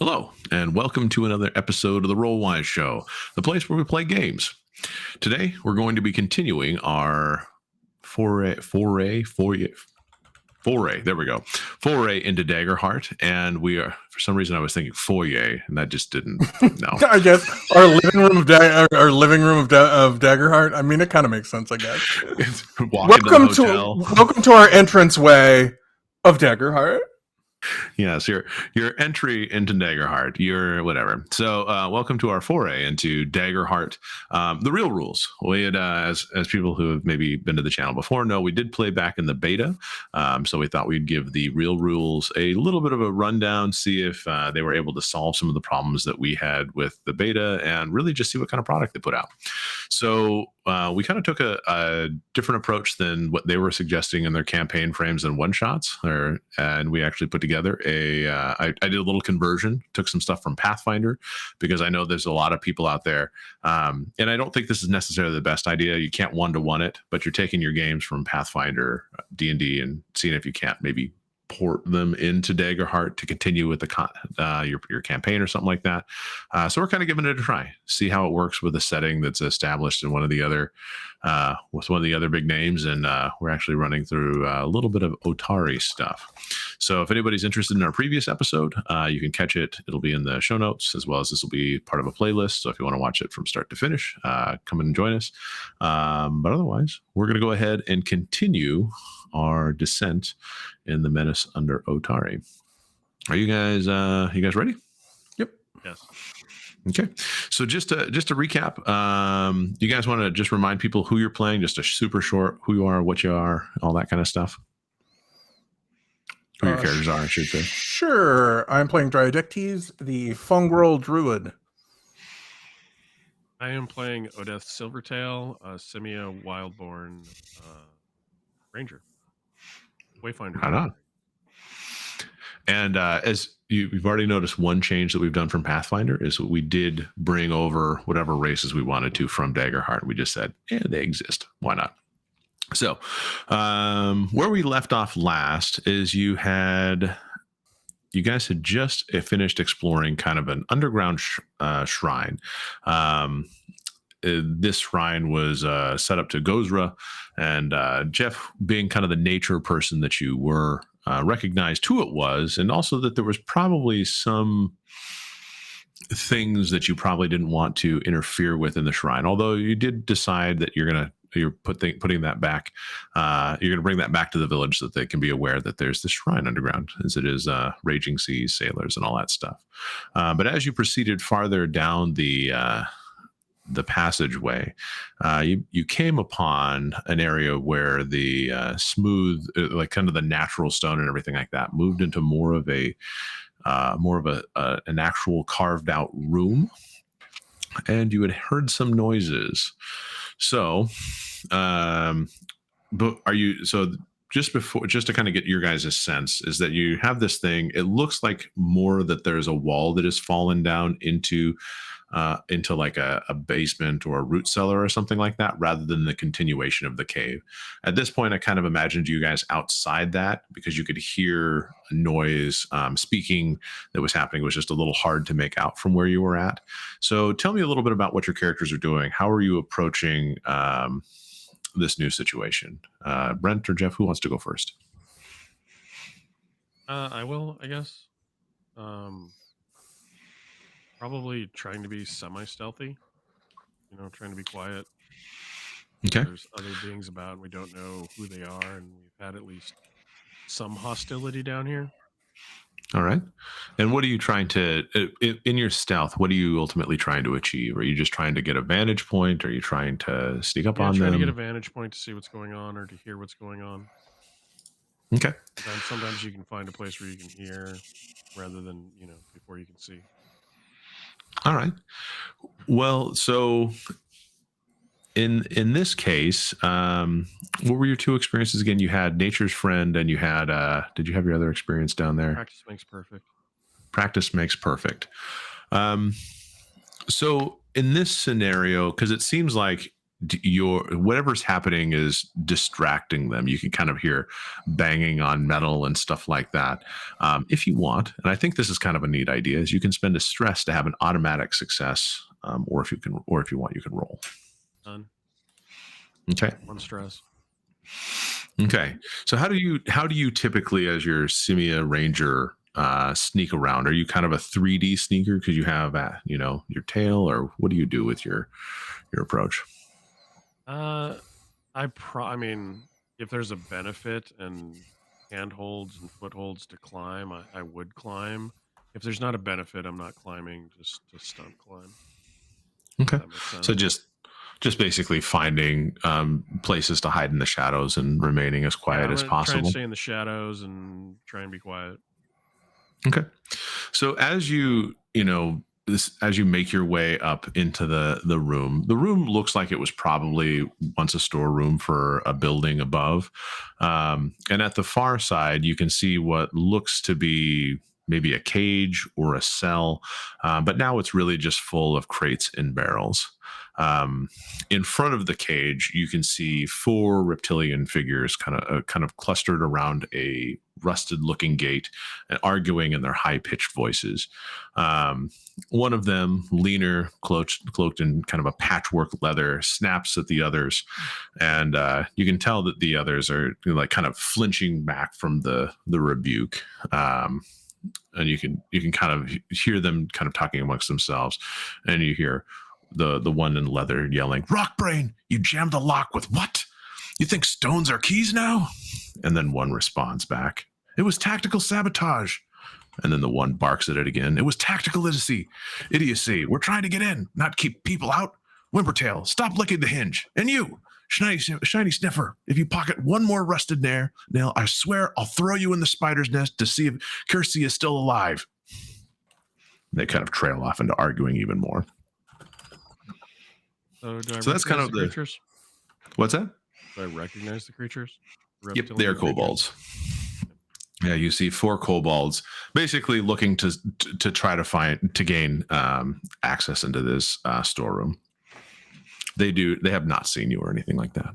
Hello, and welcome to another episode of the Roll-Wise Show, the place where we play games. Today, we're going to be continuing our foray into Daggerheart, and we are, for some reason, I was thinking foyer, and that just didn't, no. I guess our living room of Daggerheart. I mean, it kind of makes sense, I guess. Welcome to our entranceway of Daggerheart. Yes, your entry into Daggerheart, your whatever. So, welcome to our foray into Daggerheart. The real rules. We had, as people who have maybe been to the channel before know, we did play back in the beta. So we thought we'd give the real rules a little bit of a rundown, see if they were able to solve some of the problems that we had with the beta, and really just see what kind of product they put out. So we kind of took a different approach than what they were suggesting in their campaign frames and one shots, and we actually put together I did a little conversion, took some stuff from Pathfinder, because I know there's a lot of people out there, and I don't think this is necessarily the best idea. You can't one-to-one it, but you're taking your games from Pathfinder, D&D, and seeing if you can't maybe port them into Daggerheart to continue with your campaign or something like that. So we're kind of giving it a try, see how it works with a setting that's established in one of the other big names, and we're actually running through a little bit of Otari stuff. So if anybody's interested in our previous episode, you can catch it. It'll be in the show notes, as well as this will be part of a playlist. So if you want to watch it from start to finish, come in and join us. But otherwise, we're going to go ahead and continue our descent in the Menace under Otari. Are you guys ready? Yep. Yes. Okay. So just to recap, you guys want to just remind people who you're playing, just a super short, who you are, what you are, all that kind of stuff. Who your characters are, I should say. Sure. I'm playing Dryadectes, the Fungrel Druid. I am playing Odeth Silvertail, a Simia Wildborn Ranger. Wayfinder. Right on. And as you've already noticed, one change that we've done from Pathfinder is we did bring over whatever races we wanted to from Daggerheart. We just said, they exist. Why not? So where we left off last is you guys had just finished exploring kind of an underground shrine. This shrine was set up to Gozra, and Jeff, being kind of the nature person that you were, recognized who it was, and also that there was probably some things that you probably didn't want to interfere with in the shrine. Although you did decide that you're putting that back. You're going to bring that back to the village so that they can be aware that there's this shrine underground, as it is raging seas, sailors, and all that stuff. But as you proceeded farther down the passageway, you came upon an area where the smooth, like kind of the natural stone and everything like that, moved into more of an actual carved out room, and you had heard some noises. So, just to kind of get your guys' sense, is that you have this thing. It looks like more that there's a wall that has fallen down into like a basement or a root cellar or something like that, rather than the continuation of the cave. At this point, I kind of imagined you guys outside that, because you could hear a noise speaking that was happening. It was just a little hard to make out from where you were at. So tell me a little bit about what your characters are doing. How are you approaching this new situation? Brent or Jeff, who wants to go first? I will, I guess. Probably trying to be semi-stealthy, trying to be quiet. Okay. There's other beings about, and we don't know who they are, and we've had at least some hostility down here. All right. And what are you trying to, in your stealth, what are you ultimately trying to achieve? Are you just trying to get a vantage point? Are you trying to sneak up on them? Trying to get a vantage point to see what's going on, or to hear what's going on. Okay. Sometimes you can find a place where you can hear rather than, before you can see. All right. Well, so in this case, what were your two experiences again? You had Nature's Friend, and you had did you have your other experience down there? Practice makes perfect. Practice makes perfect. So in this scenario, because it seems like whatever's happening is distracting them. You can kind of hear banging on metal and stuff like that. If you want, and I think this is kind of a neat idea, is you can spend a stress to have an automatic success, or if you want, you can roll. Done. Okay. 1 stress. Okay. So how do you typically, as your Simia Ranger, sneak around? Are you kind of a 3D sneaker because you have your tail, or what do you do with your approach? I mean, if there's a benefit and handholds and footholds to climb, I would climb. If there's not a benefit, I'm not climbing. Just to stunt climb. Okay. That makes sense. So just basically finding places to hide in the shadows and remaining as quiet as Try and possible. stay in the shadows and try and be quiet. Okay. So as you make your way up into the room looks like it was probably once a storeroom for a building above. And at the far side, you can see what looks to be maybe a cage or a cell, but now it's really just full of crates and barrels. In front of the cage, you can see 4 reptilian figures kind of clustered around a rusted-looking gate and arguing in their high-pitched voices. One of them, leaner, cloaked in kind of a patchwork leather, snaps at the others, and you can tell that the others are like kind of flinching back from the rebuke. And you can kind of hear them kind of talking amongst themselves, and you hear the one in leather yelling, "Rockbrain, you jammed the lock with what? You think stones are keys now?" And then one responds back, "It was tactical sabotage." And then the one barks at it again, "It was tactical idiocy. We're trying to get in, not keep people out. Whimpertail, stop licking the hinge. And you, shiny sniffer, if you pocket one more rusted nail, I swear I'll throw you in the spider's nest to see if Kirsty is still alive." They kind of trail off into arguing even more. So So that's kind of the creatures? What's that? Do I recognize the creatures? Yep, they're kobolds. Yeah, you see 4 kobolds basically looking to try to gain access into this storeroom. They have not seen you or anything like that.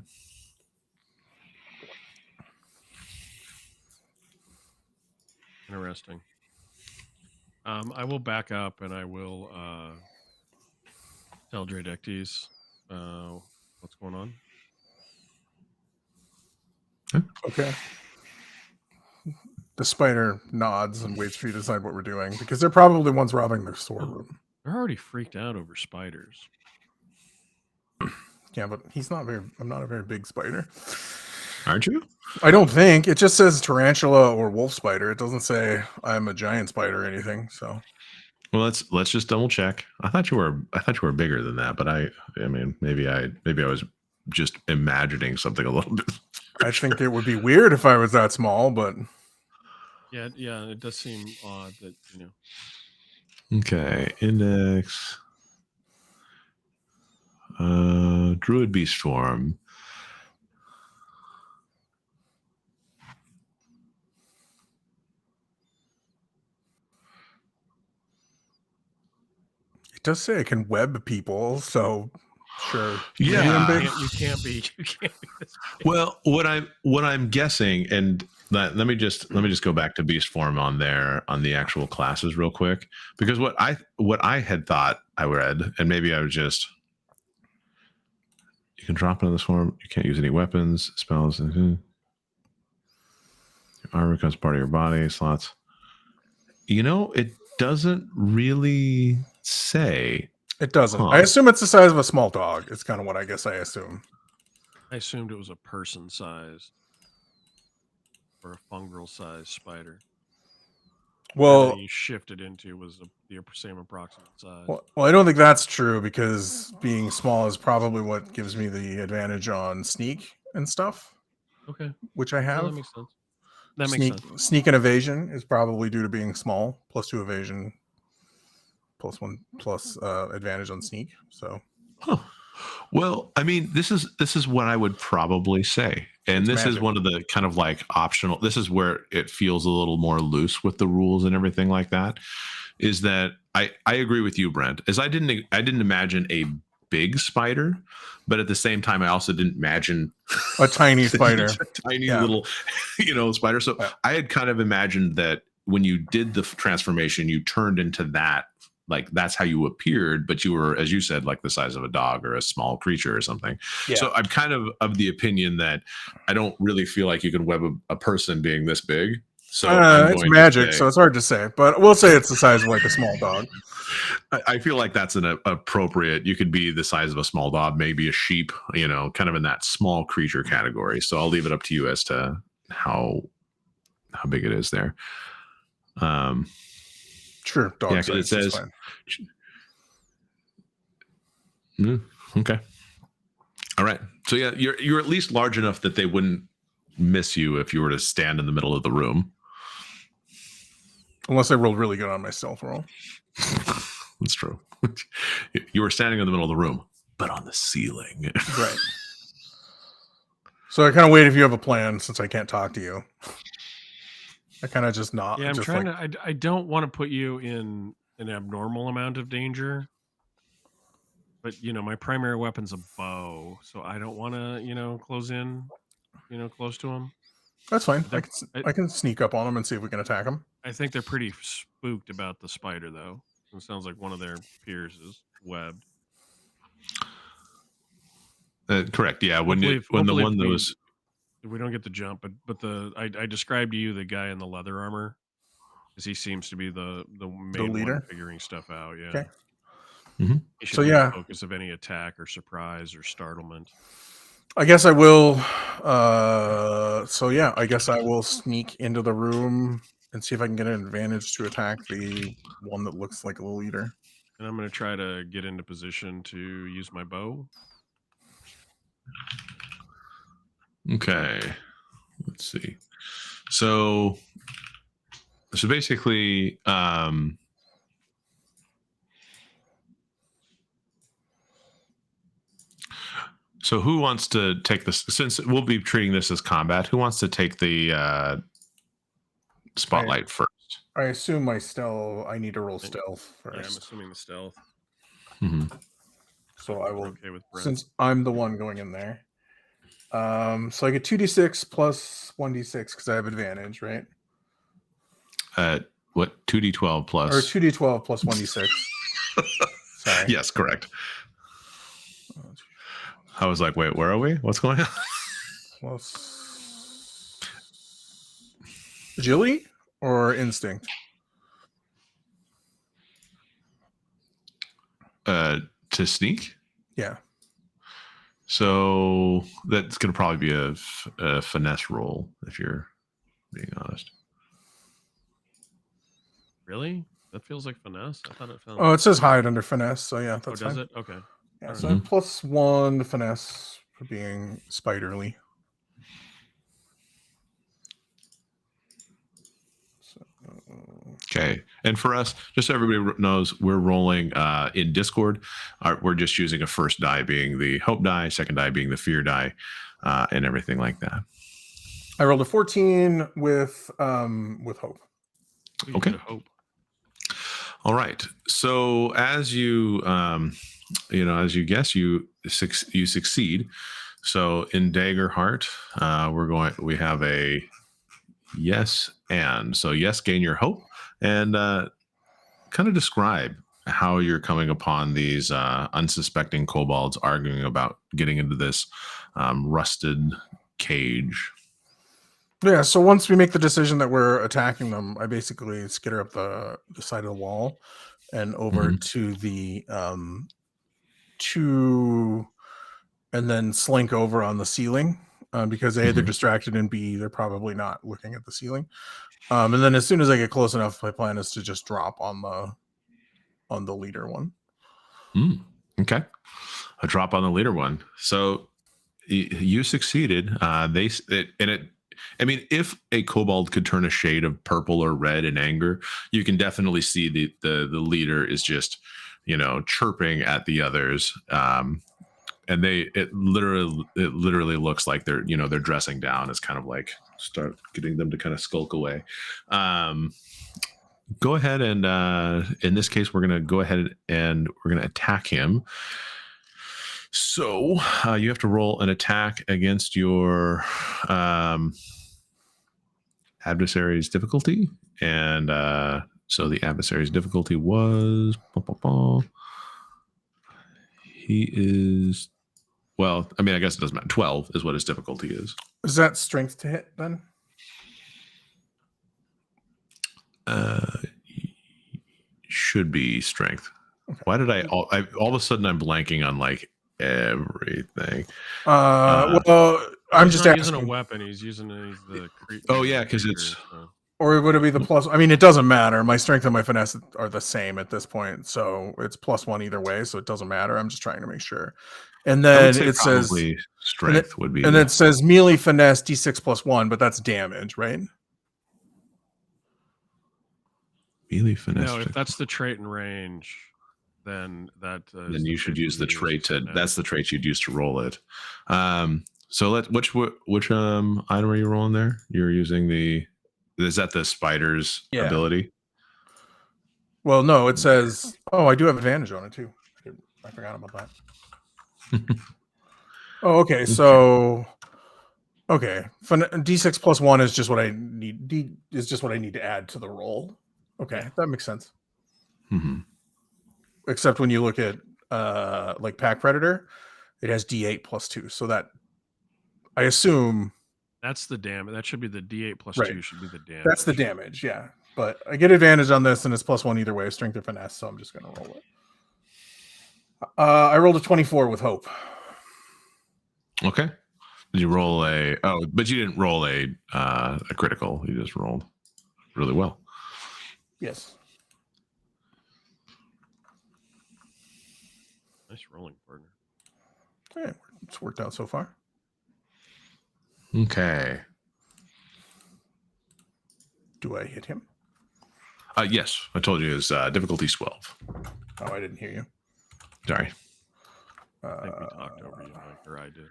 Interesting. I will back up and I will tell Dradectes what's going on. Okay. The spider nods and waits for you to decide what we're doing, because they're probably the ones robbing the storeroom. They're already freaked out over spiders. Yeah, but I'm not a very big spider. Aren't you? I don't think. It just says tarantula or wolf spider. It doesn't say I'm a giant spider or anything. So, well, let's just double check. I thought you were bigger than that, but I mean, maybe I was just imagining something a little bit. I think it would be weird if I was that small, but yeah, it does seem odd that Okay, index. Druid beast form. it does say I can web people, so sure. Yeah. Maybe I'm big. you can't be this big. Well, what I'm guessing, and let me just go back to beast form on the actual classes real quick, because what I had thought I read, and maybe I was just, you can drop into this form. You can't use any weapons, spells. Your armor becomes part of your body slots. It doesn't really say. It doesn't. Huh. I assume it's the size of a small dog. It's kind of what I guess I assume. I assumed it was a person size or a fungal sized spider. Well, you shifted into was the same approximate size. Well, I don't think that's true, because being small is probably what gives me the advantage on sneak and stuff. Okay, which I have. that makes sense. That makes sense. Sneak and evasion is probably due to being small. +2 evasion, +1 advantage on sneak. So, Well, I mean, this is what I would probably say, and this is one of the kind of like optional. This is where it feels a little more loose with the rules and everything like that. Is that I agree with you, Brent? As I didn't imagine a big spider, but at the same time, I also didn't imagine A tiny spider. tiny Yeah. little, spider. So Yeah. I had kind of imagined that when you did the transformation, you turned into that. Like that's how you appeared, but you were, as you said, like the size of a dog or a small creature or something. Yeah. So I'm kind of the opinion that I don't really feel like you can web a person being this big. So It's magic, so it's hard to say, but we'll say it's the size of like a small dog. I feel like that's an appropriate. You could be the size of a small dog, maybe a sheep, kind of in that small creature category. So I'll leave it up to you as to how big it is there. Sure, dog Yeah, size. because it says. Okay. All right. So yeah, you're at least large enough that they wouldn't miss you if you were to stand in the middle of the room. Unless I rolled really good on my stealth roll. That's true. You were standing in the middle of the room, but on the ceiling. Right. So I kind of wait if you have a plan, since I can't talk to you. I kind of just not. Yeah, I'm just trying to. I don't want to put you in an abnormal amount of danger, but my primary weapon's a bow, so I don't want to close in, close to him. That's fine. They're- I can sneak up on them and see if we can attack them. I think they're pretty spooked about the spider, though. It sounds like one of their peers is webbed. Correct. Yeah. When the one that was. We don't get the jump, but I described to you the guy in the leather armor, because he seems to be the main leader? one figuring stuff out. Yeah. Okay. Mhm. He should So, be yeah. the focus of any attack or surprise or startlement. I guess I will. I guess I will sneak into the room and see if I can get an advantage to attack the one that looks like a leader. And I'm going to try to get into position to use my bow. Okay. Let's see. So basically, so who wants to take this? Since we'll be treating this as combat, who wants to take the spotlight first? I assume my stealth. I need to roll stealth Yeah, I'm first. assuming the stealth. Mhm. So I We're will, okay with Brent. since I'm the one going in there. So I get 2d6 plus 1d6 because I have advantage, right? What 2d12 plus? Or 2d12 plus 1d6. Sorry. Yes, correct. I was like, wait, where are we? What's going on? Plus agility or instinct? To sneak. Yeah. So that's going to probably be a finesse roll, if you're being honest. Really? That feels like finesse. I thought it felt. Oh, it says hide under finesse, so yeah, that's does fine. it? Okay. Yeah, Alright. so I have +1 to finesse for being spiderly. Okay. And for us, just so everybody knows, we're rolling in Discord. We're just using a first die being the hope die, second die being the fear die, and everything like that. I rolled a 14 with hope. You Okay. get a hope. All right. So as you as you guess, you succeed. So in Daggerheart, we have a yes and. So yes, gain your hope, and kind of describe how you're coming upon these unsuspecting kobolds arguing about getting into this rusted cage. Yeah, so once we make the decision that we're attacking them, I basically skitter up the side of the wall and over to the and then slink over on the ceiling because A, they're distracted, and B, they're probably not looking at the ceiling. And then as soon as I get close enough, my plan is to just drop on the leader one. Okay, a drop on the leader one. So you succeeded. I mean, if a kobold could turn a shade of purple or red in anger, you can definitely see the leader is just, chirping at the others. And it literally looks like they're dressing down. It's kind of like start getting them to kind of skulk away. Go ahead and in this case, we're going to go ahead and we're going to attack him. So you have to roll an attack against your adversary's difficulty, and so the adversary's difficulty was he is, well, I mean, I guess it doesn't matter. 12 is what his difficulty is. Is that strength to hit then? Should be strength. Okay. Why did I all of a sudden I'm blanking on like everything? Well, I'm just using asking. a weapon. He's using the. Oh yeah, because it's. Or would it be the plus? I mean, it doesn't matter. My strength and my finesse are the same at this point, so it's +1 either way. So it doesn't matter. I'm just trying to make sure. And then it says strength would be, and it says melee finesse d6 +1, but that's damage, right? Melee finesse. No, if that's the trait in range, then that. Then you should use the trait to. That's the trait you'd use to roll it. So which item are you rolling there? You're using the. Is that the spider's ability? Well, no, it says. Oh, I do have advantage on it too. I forgot about that. Oh, okay. So, okay, d6 +1 is just what I need. D is just what I need to add to the roll. Okay, that makes sense. Mm-hmm. Except when you look at like Pack Predator, it has d8 +2. So that I assume. That's the damage. That should be the d8 +2 should be the damage. That's the damage, yeah. But I get advantage on this, and it's +1 either way, strength or finesse. So I'm just going to roll it. I rolled a 24 with hope. Okay. Did you roll a? Oh, but you didn't roll a critical. You just rolled really well. Yes. Nice rolling, partner. Yeah, it's worked out so far. Okay. Do I hit him? Yes, I told you his difficulty's 12. Oh, I didn't hear you. Sorry. I think we talked over you, Mike, or I did.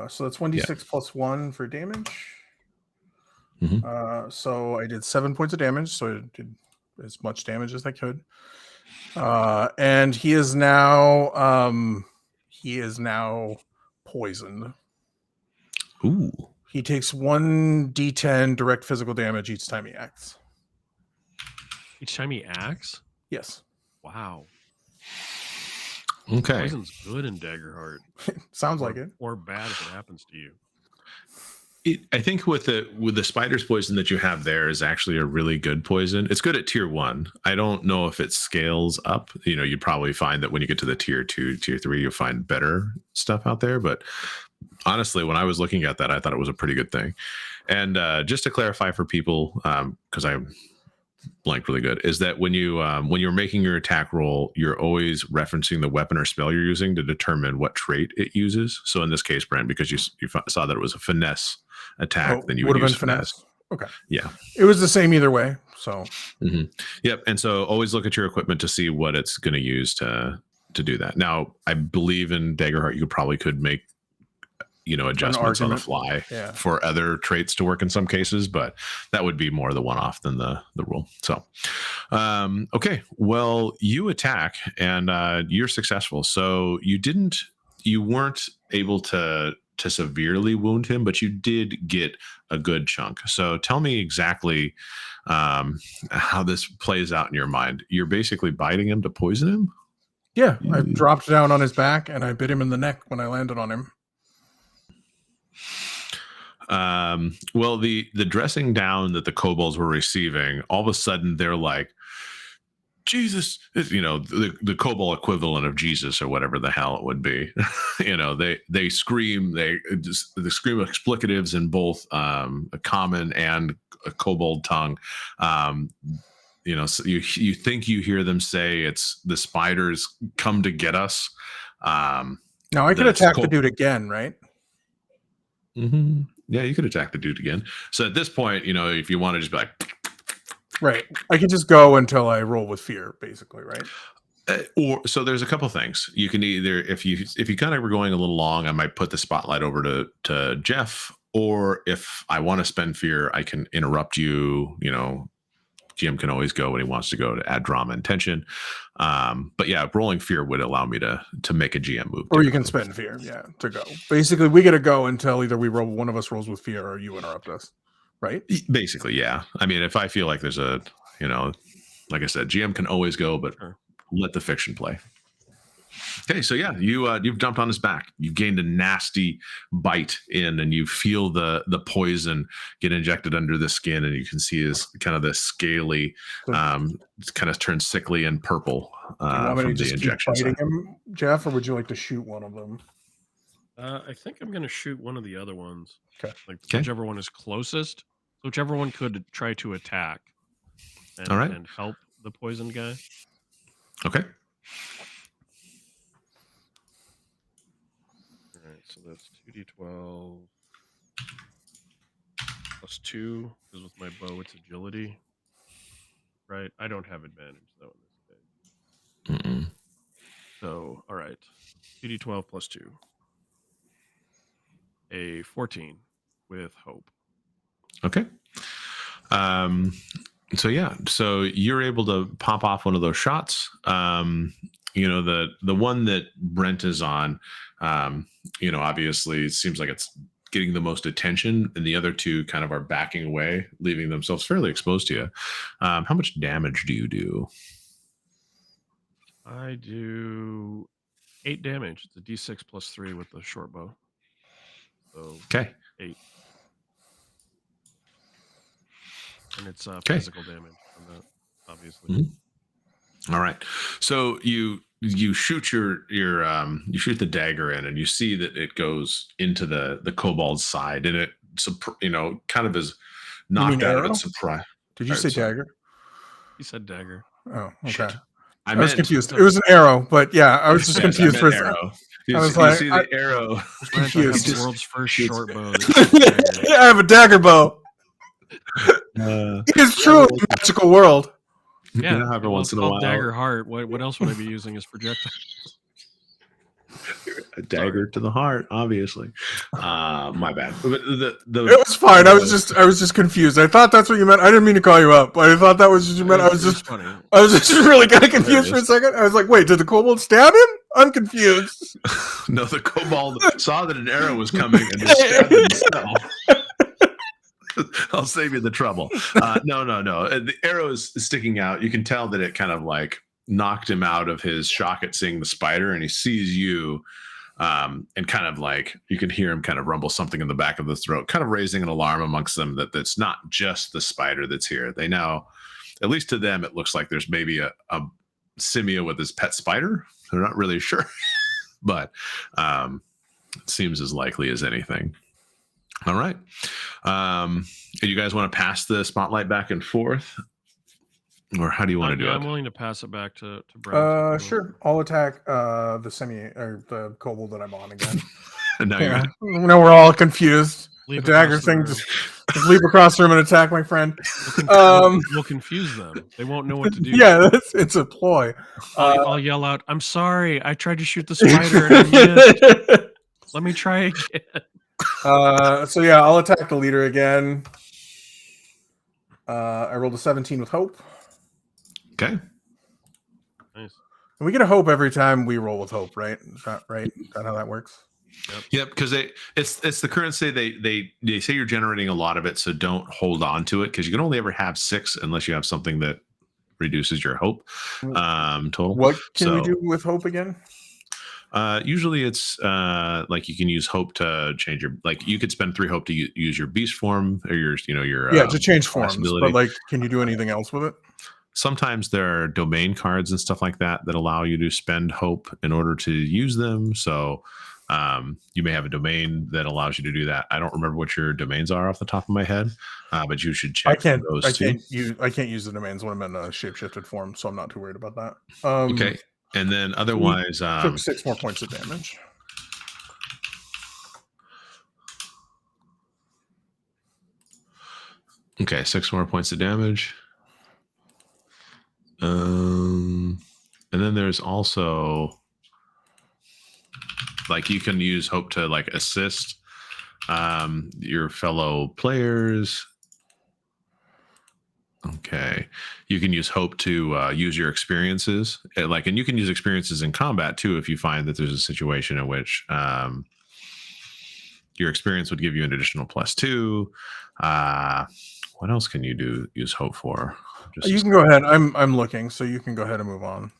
So that's 1d6 +1 for damage. Mm-hmm. So I did 7 points of damage, so I did as much damage as I could. And he is now poisoned. Ooh. He takes 1d10 direct physical damage each time he acts. Each time he acts? Yes. Wow. Okay. Poison's good in Daggerheart. Sounds like it. Or bad if it happens to you. I think with the spider's poison that you have there is actually a really good poison. It's good at tier 1. I don't know if it scales up. You know, you'd probably find that when you get to the tier 2, tier 3, you'll find better stuff out there. But honestly, when I was looking at that, I thought it was a pretty good thing. And just to clarify for people, because I blanked really good, is that when you're making your attack roll, you're always referencing the weapon or spell you're using to determine what trait it uses. So in this case, Brent, because you saw that it was a finesse attack, then you would use finesse. Okay. Yeah. It was the same either way. So. Mm-hmm. Yep. And so always look at your equipment to see what it's going to use to do that. Now, I believe in Daggerheart, you could make adjustments on the fly for other traits to work in some cases, but that would be more the one-off than the rule. So, okay, well, you attack and you're successful. So you weren't able to severely wound him, but you did get a good chunk. So tell me exactly how this plays out in your mind. You're basically biting him to poison him? Yeah, I dropped down on his back and I bit him in the neck when I landed on him. Well, the dressing down that the kobolds were receiving, all of a sudden they're like, Jesus, the kobold equivalent of Jesus or whatever the hell it would be. They scream, they scream explicatives in both a common and a kobold tongue. So you think you hear them say it's the spiders come to get us. Now I could attack the dude again, right? Mm-hmm. Yeah, you could attack the dude again. So at this point, if you want to just be like, right, I can just go until I roll with fear, basically, right? So there's a couple things you can either, if you kind of were going a little long, I might put the spotlight over to Jeff, or if I want to spend fear, I can interrupt you, GM can always go when he wants to go to add drama and tension. But yeah, rolling fear would allow me to make a GM move. Or you can spend fear, to go. Basically, we get to go until either one of us rolls with fear or you interrupt us, right? Basically, yeah. I mean, if I feel like there's a, like I said, GM can always go, but let the fiction play. Okay, so yeah, you've jumped on his back. You've gained a nasty bite in, and you feel the poison get injected under the skin, and you can see his kind of the scaly, kind of turn sickly and purple from the injection. Keep biting him, Jeff, or would you like to shoot one of them? I think I'm going to shoot one of the other ones. Okay. Whichever one is closest. Whichever one could try to attack. And, all right. And help the poisoned guy. Okay. All right, so that's 2d12 plus 2, because with my bow it's agility. Right? I don't have advantage though in this case. So, all right. 2d12 plus 2. A 14 with hope. Okay. So yeah, so you're able to pop off one of those shots. The one that Brent is on, obviously it seems like it's getting the most attention, and the other two kind of are backing away, leaving themselves fairly exposed to you. How much damage do you do? I do 8 damage. It's a d6 plus 3 with the short bow. So okay, 8. And it's physical damage from that, obviously. Mm-hmm. All right. So you shoot you shoot the dagger in, and you see that it goes into the kobold's side, and it kind of is knocked out of its surprise. Did you say dagger? He said dagger. Oh, okay. Shit. I was confused. It was an arrow, but yeah, I was just confused for a second. I was like, see the arrow. Confused. The world's first short bow. I have a dagger bow. It's truly a magical world. Yeah, every once in a while. Daggerheart. What else would I be using as projectiles? A dagger to the heart, obviously. My bad. But it was fine. I was just confused. I thought that's what you meant. I didn't mean to call you up, but I thought that was what you meant. I was just really kind of confused for a second. I was like, wait, did the kobold stab him? I'm confused. No, the kobold saw that an arrow was coming and just stabbed himself. I'll save you the trouble. No. The arrow is sticking out. You can tell that it kind of like knocked him out of his shock at seeing the spider, and he sees you, and kind of like you can hear him kind of rumble something in the back of the throat, kind of raising an alarm amongst them that's not just the spider that's here. They now, at least to them, it looks like there's maybe a Simia with his pet spider. They're not really sure, but it seems as likely as anything. All right. You guys want to pass the spotlight back and forth? Or how do you want to do it? I'm willing to pass it back to Brent. Sure. I'll attack the kobold that I'm on again. Now we're all confused. The dagger thing just leap across the room and attack my friend. We'll confuse them. They won't know what to do. Yeah, it's a ploy. I'll yell out, "I'm sorry. I tried to shoot the spider and I missed. Let me try again." So yeah, I'll attack the leader again. I rolled a 17 with hope. Okay. Nice. And we get a hope every time we roll with hope, right? Is that right? Is that how that works? Yep, because it's the currency. They say you're generating a lot of it, so don't hold on to it, because you can only ever have 6 unless you have something that reduces your hope total. What can we do with hope again? Usually it's like you can use hope to change your, like you could spend 3 hope to use your beast form or your to change forms. But like, can you do anything else with it? Sometimes there are domain cards and stuff like that allow you to spend hope in order to use them. So you may have a domain that allows you to do that. I don't remember what your domains are off the top of my head, but you should check those. I can't use the domains when I'm in a shapeshifted form, so I'm not too worried about that. Okay. And then otherwise, took 6 more points of damage. Okay, 6 more points of damage. And then there's also like you can use hope to like assist your fellow players. Okay. You can use hope to use your experiences, and you can use experiences in combat too if you find that there's a situation in which your experience would give you an additional +2. What else can you use hope for? You can go ahead. I'm looking, so you can go ahead and move on.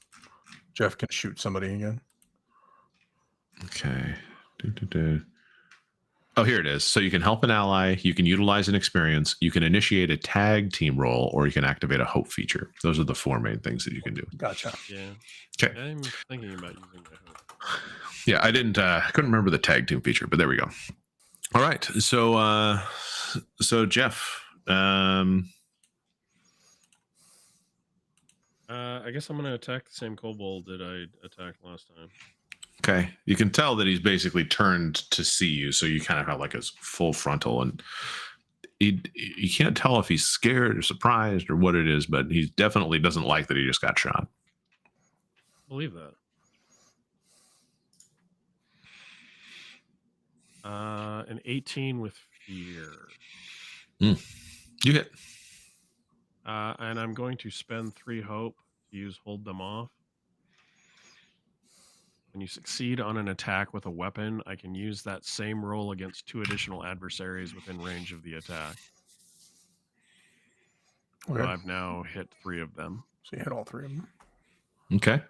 Jeff can shoot somebody again. Okay. Oh, here it is. So you can help an ally, you can utilize an experience, you can initiate a tag team roll, or you can activate a hope feature. Those are the 4 main things that you can do. Gotcha. Yeah. Okay. I'm thinking about using my hope. Yeah, I couldn't remember the tag team feature, but there we go. All right. So Jeff, I guess I'm going to attack the same kobold that I attacked last time. okay. You can tell that he's basically turned to see you, so you kind of have like his full frontal, and you can't tell if he's scared or surprised or what it is, but he definitely doesn't like that he just got shot. Believe that. An 18 with fear. You hit. And I'm going to spend 3 hope to use hold them off. When you succeed on an attack with a weapon, I can use that same roll against 2 additional adversaries within range of the attack. Okay. So I've now hit 3 of them. So you hit all 3 of them. Okay.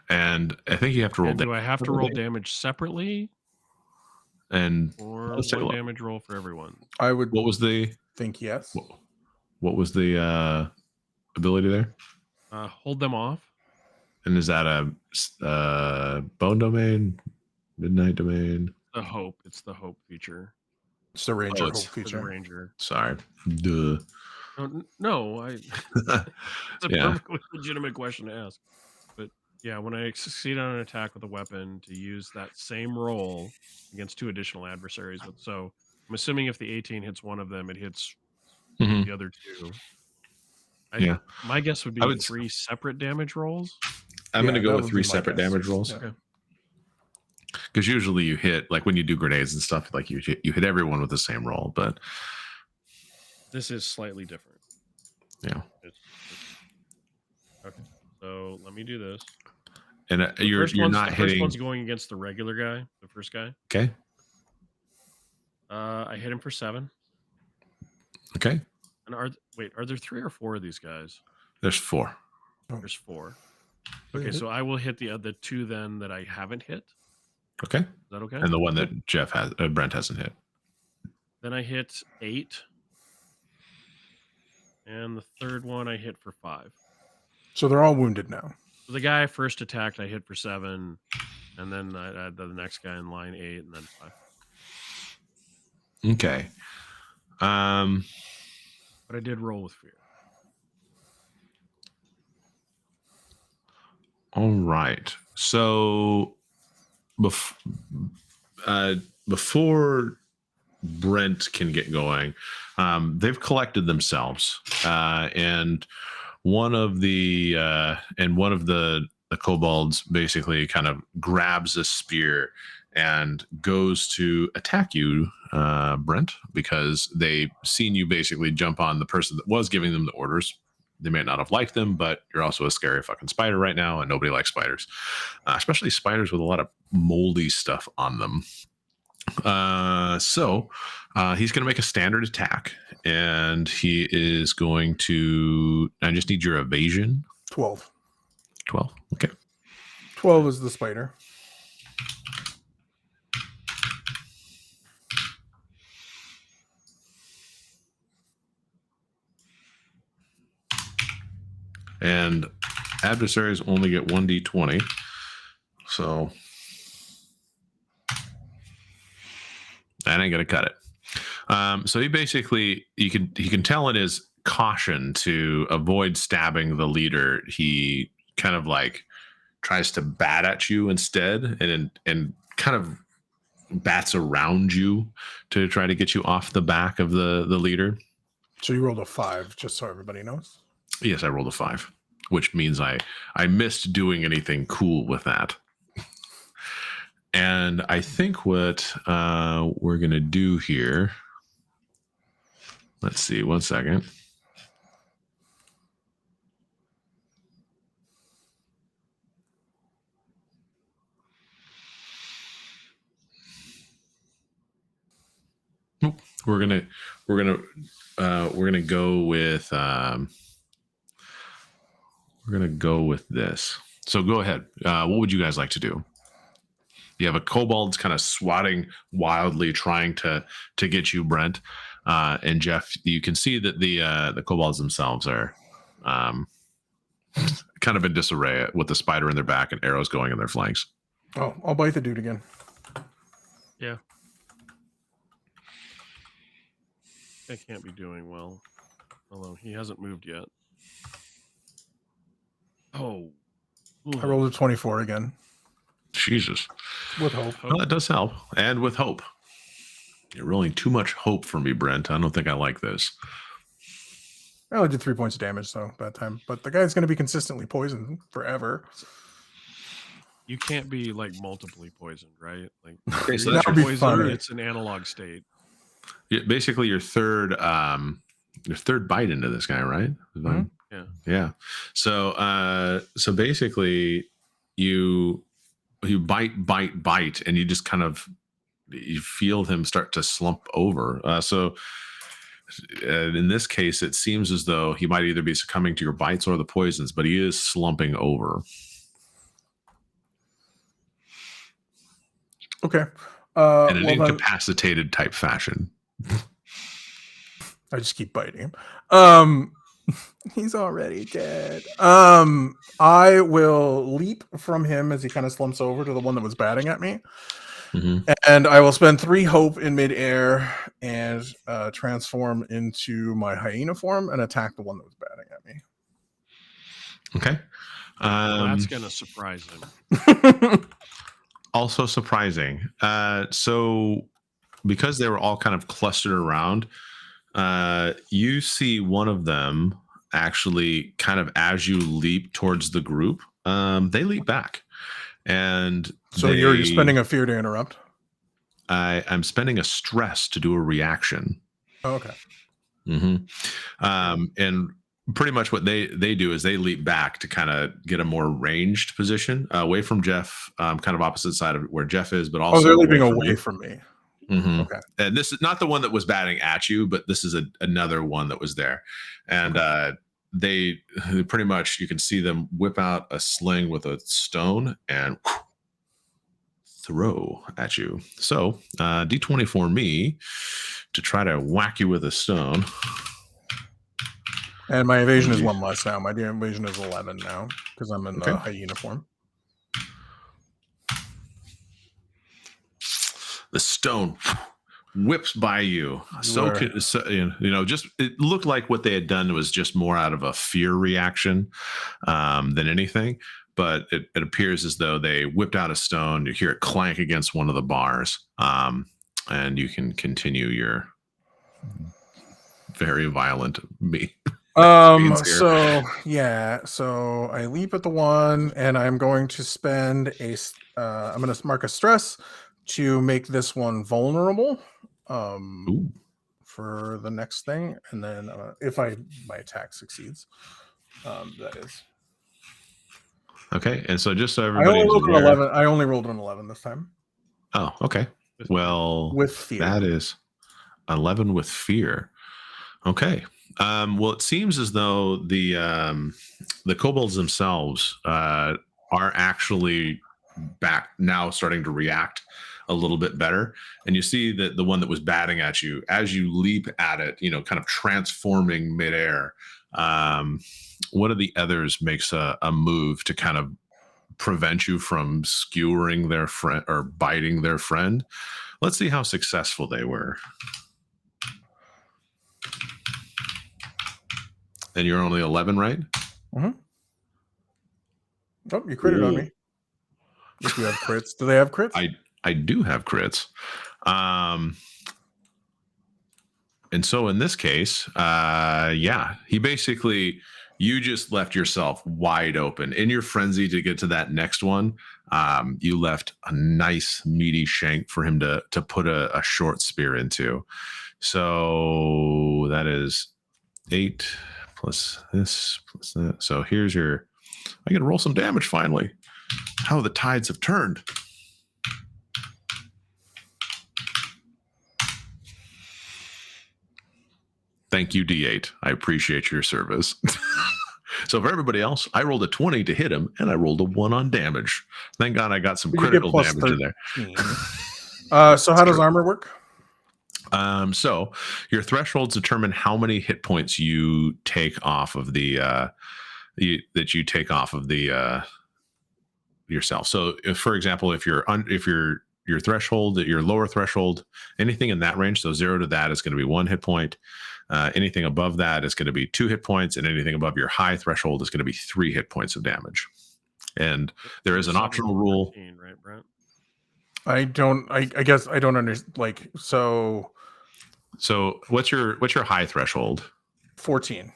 And I think you have to roll. Do I have to roll damage separately? And or one damage roll for everyone? I would. What was the? Think yes. What was the ability there? Hold them off. And is that a bone domain, midnight domain? The hope. It's the hope feature. It's the ranger it's hope feature. The ranger. Sorry. Duh. No, it's a perfectly legitimate question to ask. But yeah, when I succeed on an attack with a weapon, to use that same roll against 2 additional adversaries. So I'm assuming if the 18 hits one of them, it hits the other 2. My guess would be 3 separate damage rolls. I'm going to go with 3 separate damage rolls. Yeah. Okay. Because usually you hit, like when you do grenades and stuff, like you hit everyone with the same roll, but this is slightly different. Yeah. Okay. So let me do this. And you're not hitting. The first one's going against the regular guy, the first guy. Okay. I hit him for 7. Okay. And are there 3 or 4 of these guys? There's 4. There's 4. Okay, so I will hit the 2 then that I haven't hit. Okay. Is that okay? And the one that Brent hasn't hit. Then I hit 8. And the third one I hit for 5. So they're all wounded now. So the guy I first attacked, I hit for 7. And then I had the next guy in line 8 and then 5. Okay. But I did roll with fear. All right. So before Brent can get going, they've collected themselves, and one of the kobolds basically kind of grabs a spear and goes to attack you, Brent, because they've seen you basically jump on the person that was giving them the orders. They may not have liked them, but you're also a scary fucking spider right now, and nobody likes spiders, especially spiders with a lot of moldy stuff on them. So he's going to make a standard attack, and he is going to. I just need your evasion. 12. 12. Okay. 12 is the spider. And adversaries only get 1d20. So that ain't gonna cut it. So he basically, he can tell in his caution to avoid stabbing the leader. He kind of like tries to bat at you instead, and kind of bats around you to try to get you off the back of the leader. So you rolled a 5, just so everybody knows. Yes, I rolled a 5, which means I missed doing anything cool with that. And I think what we're going to do here, let's see, 1 second. We're gonna go with this. So go ahead. What would you guys like to do? You have a kobold kind of swatting wildly, trying to get you, Brent, and Jeff. You can see that the kobolds themselves are kind of in disarray with the spider in their back and arrows going in their flanks. Oh, I'll bite the dude again. Yeah. I can't be doing well, although he hasn't moved yet. Oh. Ooh. I rolled a 24 again. Jesus. With hope. Well, that does help. And with hope. You're rolling too much hope for me, Brent. I don't think I like this. I only did 3 points of damage, so that time. But the guy's going to be consistently poisoned forever. You can't be like multiply poisoned, right? Like Okay, so that would be funny. It's an analog state. Basically, your third bite into this guy, right? Mm-hmm. Yeah. So basically, you bite, and you just kind of you feel him start to slump over. So in this case, it seems as though he might either be succumbing to your bites or the poisons, but he is slumping over. Okay. In an incapacitated type fashion. I just keep biting him. He's already dead. I will leap from him as he kind of slumps over to the one that was batting at me. Mm-hmm. And I will spend 3 hope in midair and transform into my hyena form and attack the one that was batting at me. Okay. That's going to surprise him. Also surprising. So because they were all kind of clustered around, you see one of them actually kind of as you leap towards the group, they leap back. And so you're spending a fear to interrupt? I'm spending a stress to do a reaction. Oh, okay. Mm-hmm. And pretty much what they do is they leap back to kind of get a more ranged position away from Jeff, kind of opposite side of where Jeff is, but also they're leaping away from me. Mm-hmm. Okay. And this is not the one that was batting at you, but this is another one that was there. And they pretty much, you can see them whip out a sling with a stone and throw at you. So D20 for me to try to whack you with a stone. And my evasion is 1 less now. My evasion is 11 now because I'm in the hyena form. The stone whips by you. Just it looked like what they had done was just more out of a fear reaction than anything. But it appears as though they whipped out a stone. You hear it clank against one of the bars, and you can continue your very violent So I leap at the one, and I'm going to spend I'm going to mark a stress to make this one vulnerable for the next thing, and then if my attack succeeds, that is okay. And so just so everybody, I only rolled an 11 this time. Oh, okay. Well, with fear. That is 11 with fear. Okay. Well, it seems as though the kobolds themselves are actually back now, starting to react a little bit better. And you see that the one that was batting at you, as you leap at it, kind of transforming midair. One of the others makes a move to kind of prevent you from skewering their friend or biting their friend. Let's see how successful they were. And you're only 11, right? Mm-hmm. Oh, you critted on me. If you have crits. Do they have crits? I do have crits. And so in this case, he basically, you just left yourself wide open. In your frenzy to get to that next one, you left a nice meaty shank for him to put a short spear into. So that is 8 plus this plus that. So here's I get to roll some damage finally. How the tides have turned. Thank you, D8. I appreciate your service. So for everybody else, I rolled a 20 to hit him, and I rolled a 1 on damage. Thank God I got some You get critical plus damage in there. 13. So how does armor work? So your thresholds determine how many hit points you take off of the yourself. So if, for example, if your threshold, your lower threshold, anything in that range, so 0 to that is going to be 1 hit point. Anything above that is going to be 2 hit points, and anything above your high threshold is going to be 3 hit points of damage. And there is an optional rule. 13, right, Brent? I guess I don't understand. Like, so what's your high threshold? 14.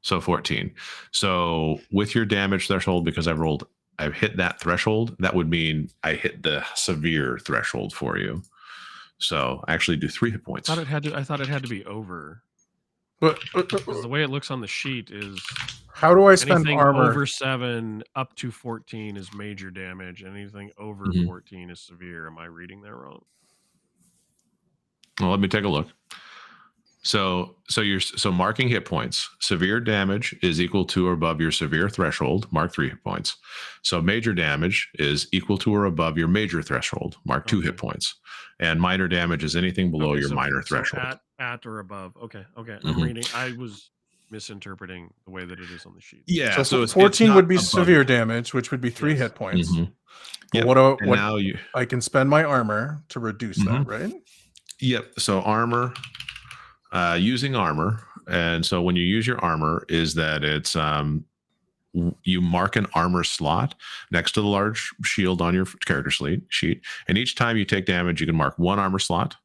So 14. So with your damage threshold, because I've hit that threshold, that would mean I hit the severe threshold for you. So I actually do 3 hit points. I thought it had to be over. But 'Cause the way it looks on the sheet is how do I spend anything armor? over 7 up to 14 is major damage. Anything over Mhm. 14 is severe. Am I reading that wrong? Well, let me take a look. So marking hit points. Severe damage is equal to or above your severe threshold. Mark 3 hit points. So major damage is equal to or above your major threshold. Mark 2 hit points. And minor damage is anything below your minor threshold. At or above. Okay. I'm Mhm. reading. I was misinterpreting the way that it is on the sheet. Yeah. So it's 14 not would be above severe it. damage, which would be 3 Yes. hit points. Mhm. But Yep. what And now you. I can spend my armor to reduce that, right? Yep. So armor, using armor, and so when you use your armor, is that it's you mark an armor slot next to the large shield on your character sheet, and each time you take damage, you can mark 1 armor slot,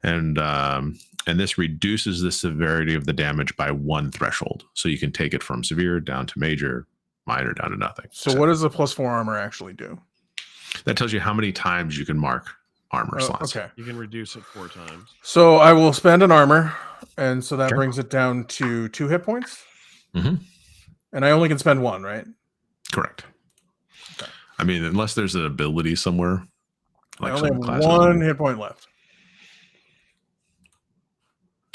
and this reduces the severity of the damage by 1 threshold. So you can take it from severe down to major, minor down to nothing. So what does the +4 armor actually do? That tells you how many times you can mark armor slots. Okay. You can reduce it 4 times. So I will spend an armor, and so that Sure. brings it down to 2 hit points. Mhm. And I only can spend 1, right? Correct. Okay. I mean, unless there's an ability somewhere. I only some have classes 1 hit point left.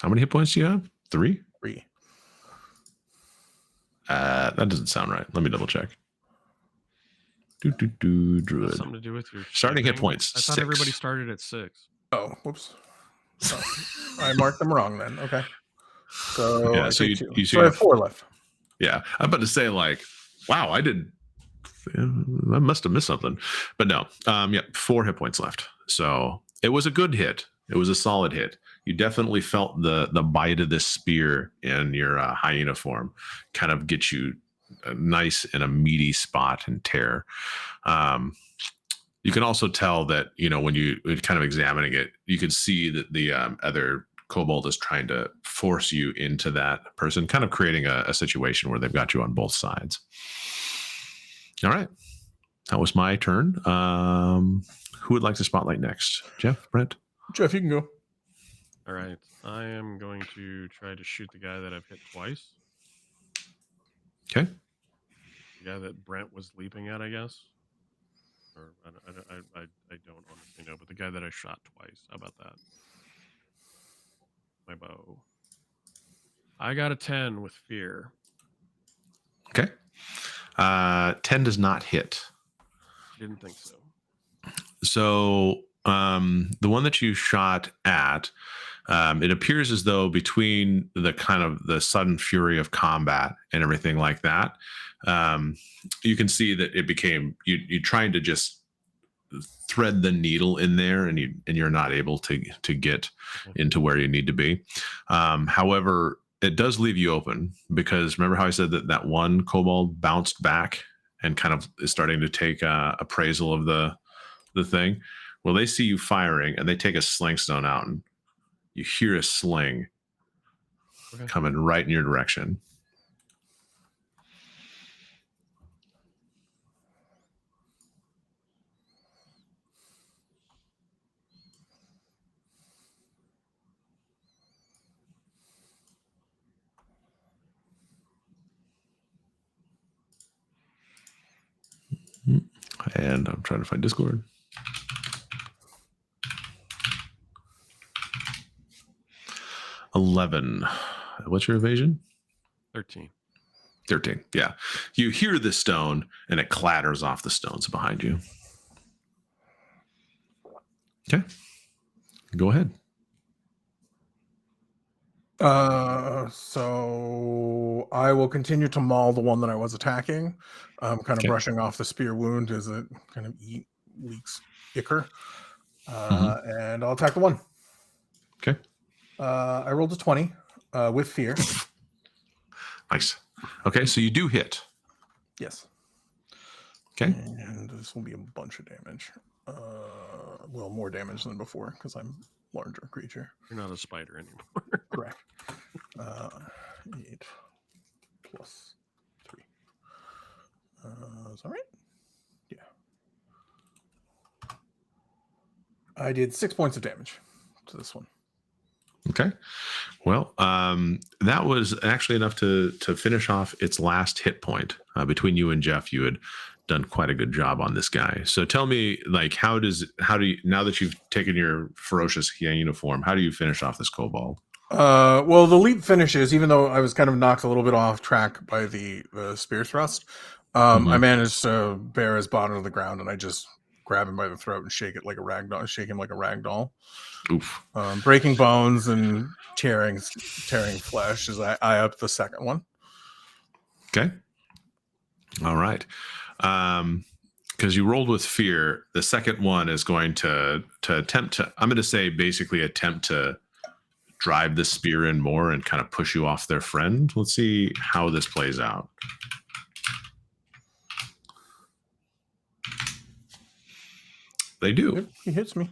How many hit points do you have? 3? 3. That doesn't sound right. Let me double check. Druid. Something to do with your Starting hit shooting? points. I thought 6. everybody started at 6. Oh, whoops. Oh, I marked them wrong then. Okay. So Yeah, I so take you 2. see So I have 4 left. Yeah, I'm about to say like, wow, I must have missed something, but no. Yeah, 4 hit points left. So it was a good hit. It was a solid hit. You definitely felt the bite of this spear in your hyena form, kind of get you nice in a meaty spot and tear. You can also tell that, when you kind of examining it, you can see that the other kobold is trying to force you into that person, kind of creating a situation where they've got you on both sides. All right. That was my turn. Who would like to spotlight next? Jeff, Brent? Jeff, you can go. All right. I am going to try to shoot the guy that I've hit twice. Okay. The guy that Brent was leaping at, I guess. Or I don't honestly know, but the guy that I shot twice. How about that? My bow. I got a 10 with fear. Okay. 10 does not hit. Didn't think so. So the one that you shot at, it appears as though between the kind of the sudden fury of combat and everything like that, you can see that it became you trying to just thread the needle in there, and you're not able to get into where you need to be. However, it does leave you open, because remember how I said that one kobold bounced back and kind of is starting to take appraisal of the thing. Well, they see you firing, and they take a sling stone out, and you hear a sling coming right in your direction. And I'm trying to find Discord. $11. What's your evasion? 13. 13. Yeah. You hear the stone and it clatters off the stones behind you. Okay. Go ahead. So I will continue to maul the one that I was attacking. Kind of Okay. brushing off the spear wound as it kind of leaks ichor. And I'll attack the one. Okay. I rolled a 20 with fear. Nice. Okay, so you do hit. Yes. Okay. And this will be a bunch of damage. Well, more damage than before because I'm a larger creature. You're not a spider anymore. Correct. 8 plus 3. Is that right? Yeah. I did 6 points of damage to this one. Okay. Well, that was actually enough to finish off its last hit point. Between you and Jeff, you had done quite a good job on this guy. So tell me, like, how do you, now that you've taken your ferocious hyena form, how do you finish off this kobold? Well, the leap finishes, even though I was kind of knocked a little bit off track by the spear thrust. I managed to bear his bottom to the ground, and I just grab him by the throat and shake it like a rag doll. Shake him like a rag doll. Oof. Breaking bones and tearing flesh as I up the second one. Okay. All right. Because you rolled with fear, the second one is going to attempt to, I'm going to say basically attempt to drive the spear in more and kind of push you off their friend. Let's see how this plays out. They do. He hits me.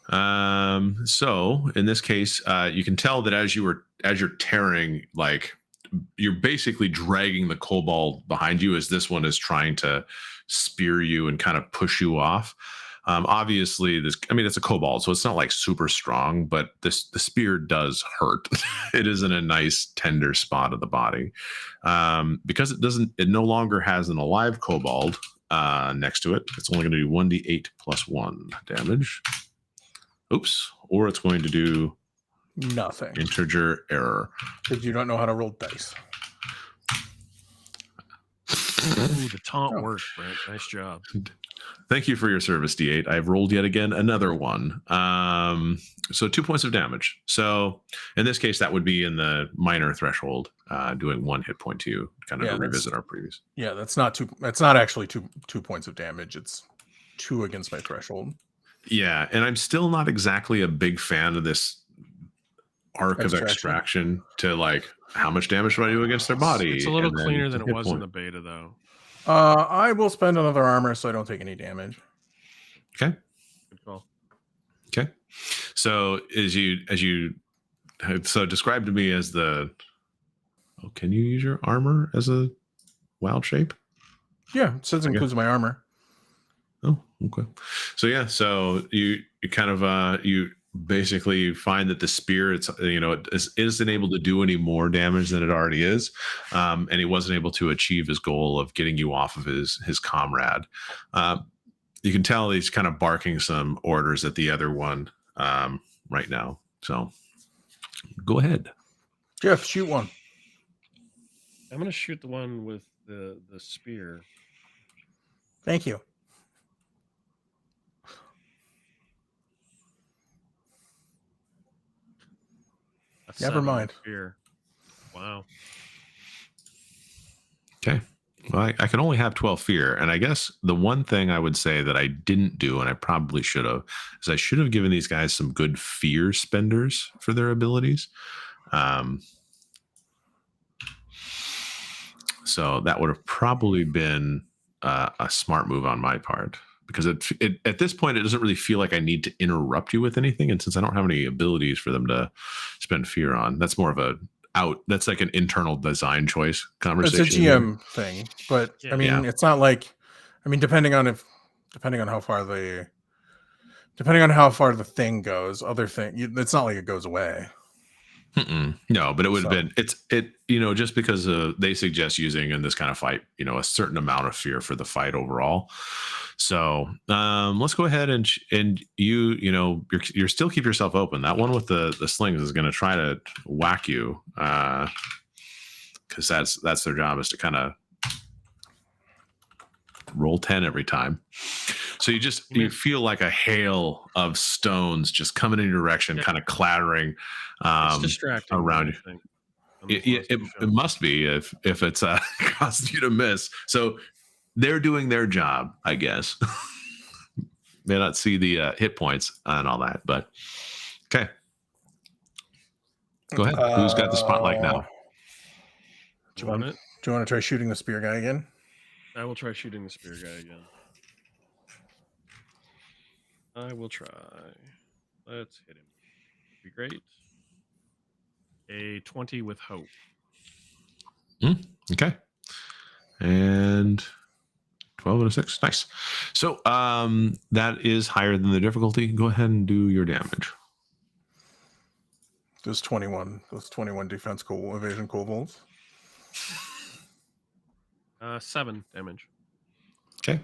So in this case, you can tell that as you're tearing, like, you're basically dragging the kobold behind you as this one is trying to spear you and kind of push you off. Obviously it's a kobold, so it's not like super strong, but the spear does hurt. It is in a nice tender spot of the body. Because it no longer has an alive kobold next to it. It's only going to do 1d8 plus 1 damage. Oops. Or it's going to do nothing. Integer error. Because you don't know how to roll dice. Ooh, the taunt worked, Brent. Nice job. Thank you for your service, D8. I've rolled yet again another one. So 2 points of damage. So in this case, that would be in the minor threshold, doing 1 hit point to you, kind of to revisit our previous. Yeah, that's not two. That's not actually two points of damage. It's 2 against my threshold. Yeah, and I'm still not exactly a big fan of this arc of extraction to, like, how much damage do I do against their body? It's a little cleaner than it was in the beta, though. I will spend another armor so I don't take any damage. Okay. Good call. Okay. So so describe to me as can you use your armor as a wild shape? Yeah, it says includes my armor. Oh, okay. So yeah, so you kind of you basically find that the spear, it isn't able to do any more damage than it already is, and he wasn't able to achieve his goal of getting you off of his comrade. You can tell he's kind of barking some orders at the other one right now. So go ahead, Jeff. Shoot one. I'm gonna shoot the one with the spear. Thank you. Never mind. Spear. Wow. Okay. Well, I can only have 12 fear. And I guess the one thing I would say that I didn't do, and I probably should have, is I should have given these guys some good fear spenders for their abilities. So that would have probably been a smart move on my part, because it at this point, it doesn't really feel like I need to interrupt you with anything. And since I don't have any abilities for them to spend fear on, that's more of that's like an internal design choice conversation. It's a GM thing, but I mean, it's not like, depending on how far the thing goes, it's not like it goes away. No, but it would have So- been just because they suggest using in this kind of fight, a certain amount of fear for the fight overall. So let's go ahead and you're still keep yourself open. That one with the slings is going to try to whack you because that's their job, is to kind of roll 10 every time. So you feel like a hail of stones just coming in your direction, kind of clattering It's distracting around I you. think. It must be if it's caused you to miss. So they're doing their job, I guess. May not see the hit points and all that, but okay. Go ahead. Who's got the spotlight now? Do you want to try shooting the spear guy again? I will try shooting the spear guy again. I will try. Let's hit him. Be great. A 20 with hope. Okay. And 12 and a 6. Nice. So that is higher than the difficulty. Go ahead and do your damage. Those 21 defense evasion kobolds. 7 damage. Okay.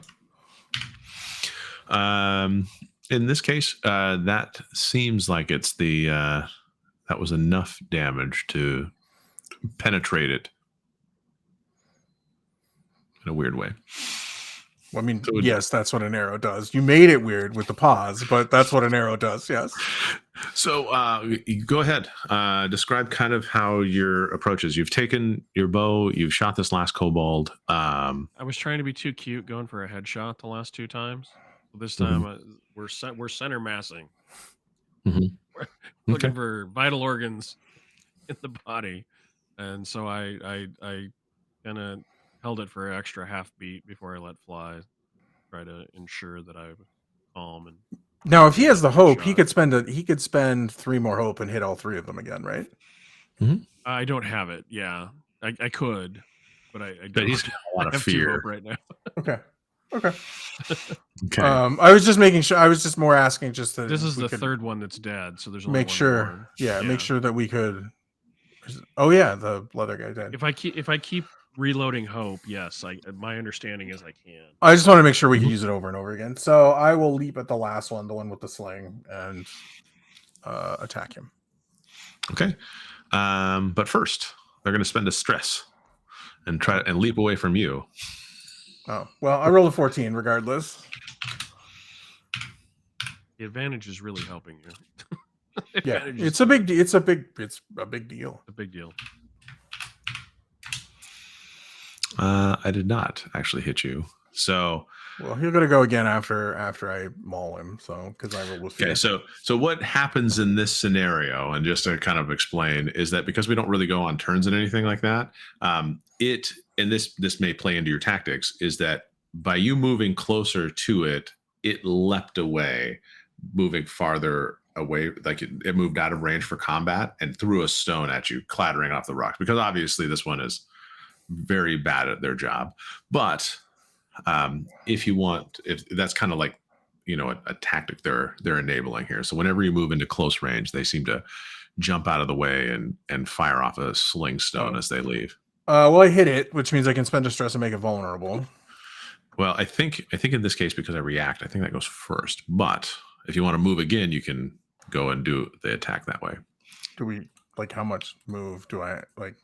In this case, that seems like it's that was enough damage to penetrate it in a weird way. Well, I mean, yes, that's what an arrow does. You made it weird with the pause, but that's what an arrow does. Yes. So go ahead. Describe kind of how your approach is. You've taken your bow. You've shot this last kobold. I was trying to be too cute, going for a headshot the last 2 times. This time we're center massing. We're looking for vital organs in the body, and so I kind of held it for an extra half beat before I let fly. Try to ensure that I'm calm. And now, if he has the hope, he could spend 3 more hope and hit all 3 of them again, right? I don't have it. Yeah, I could, but I don't. But he's got a lot of fear 2 hope right now. Okay. Okay. I was just making sure. I was just more asking just that This is the 3rd one that's dead, so there's only make one sure. more. Yeah, make sure that we could. Oh yeah, the leather guy dead. If I keep reloading hope, yes, my understanding is I can. I just want to make sure we can use it over and over again. So I will leap at the last one, the one with the sling, and attack him. Okay. But first, they're going to spend a stress and try and leap away from you. Oh well, I rolled a 14 regardless. The advantage is really helping you. Yeah, it's a big deal. It's a big deal. A big deal. I did not actually hit you. So well, he's gonna go again after I maul him. So because I rolled with fear. Okay, so what happens in this scenario, and just to kind of explain, is that because we don't really go on turns and anything like that, this may play into your tactics, is that by you moving closer to it, it leapt away, moving farther away, like it moved out of range for combat and threw a stone at you, clattering off the rocks. Because obviously this one is very bad at their job. But if that's kind of like a tactic they're enabling here. So whenever you move into close range, they seem to jump out of the way and fire off a sling stone as they leave. Well, I hit it, which means I can spend a stress and make it vulnerable. Well, I think in this case, because I react, I think that goes first. But if you want to move again, you can go and do the attack that way. Do we how much move do I like?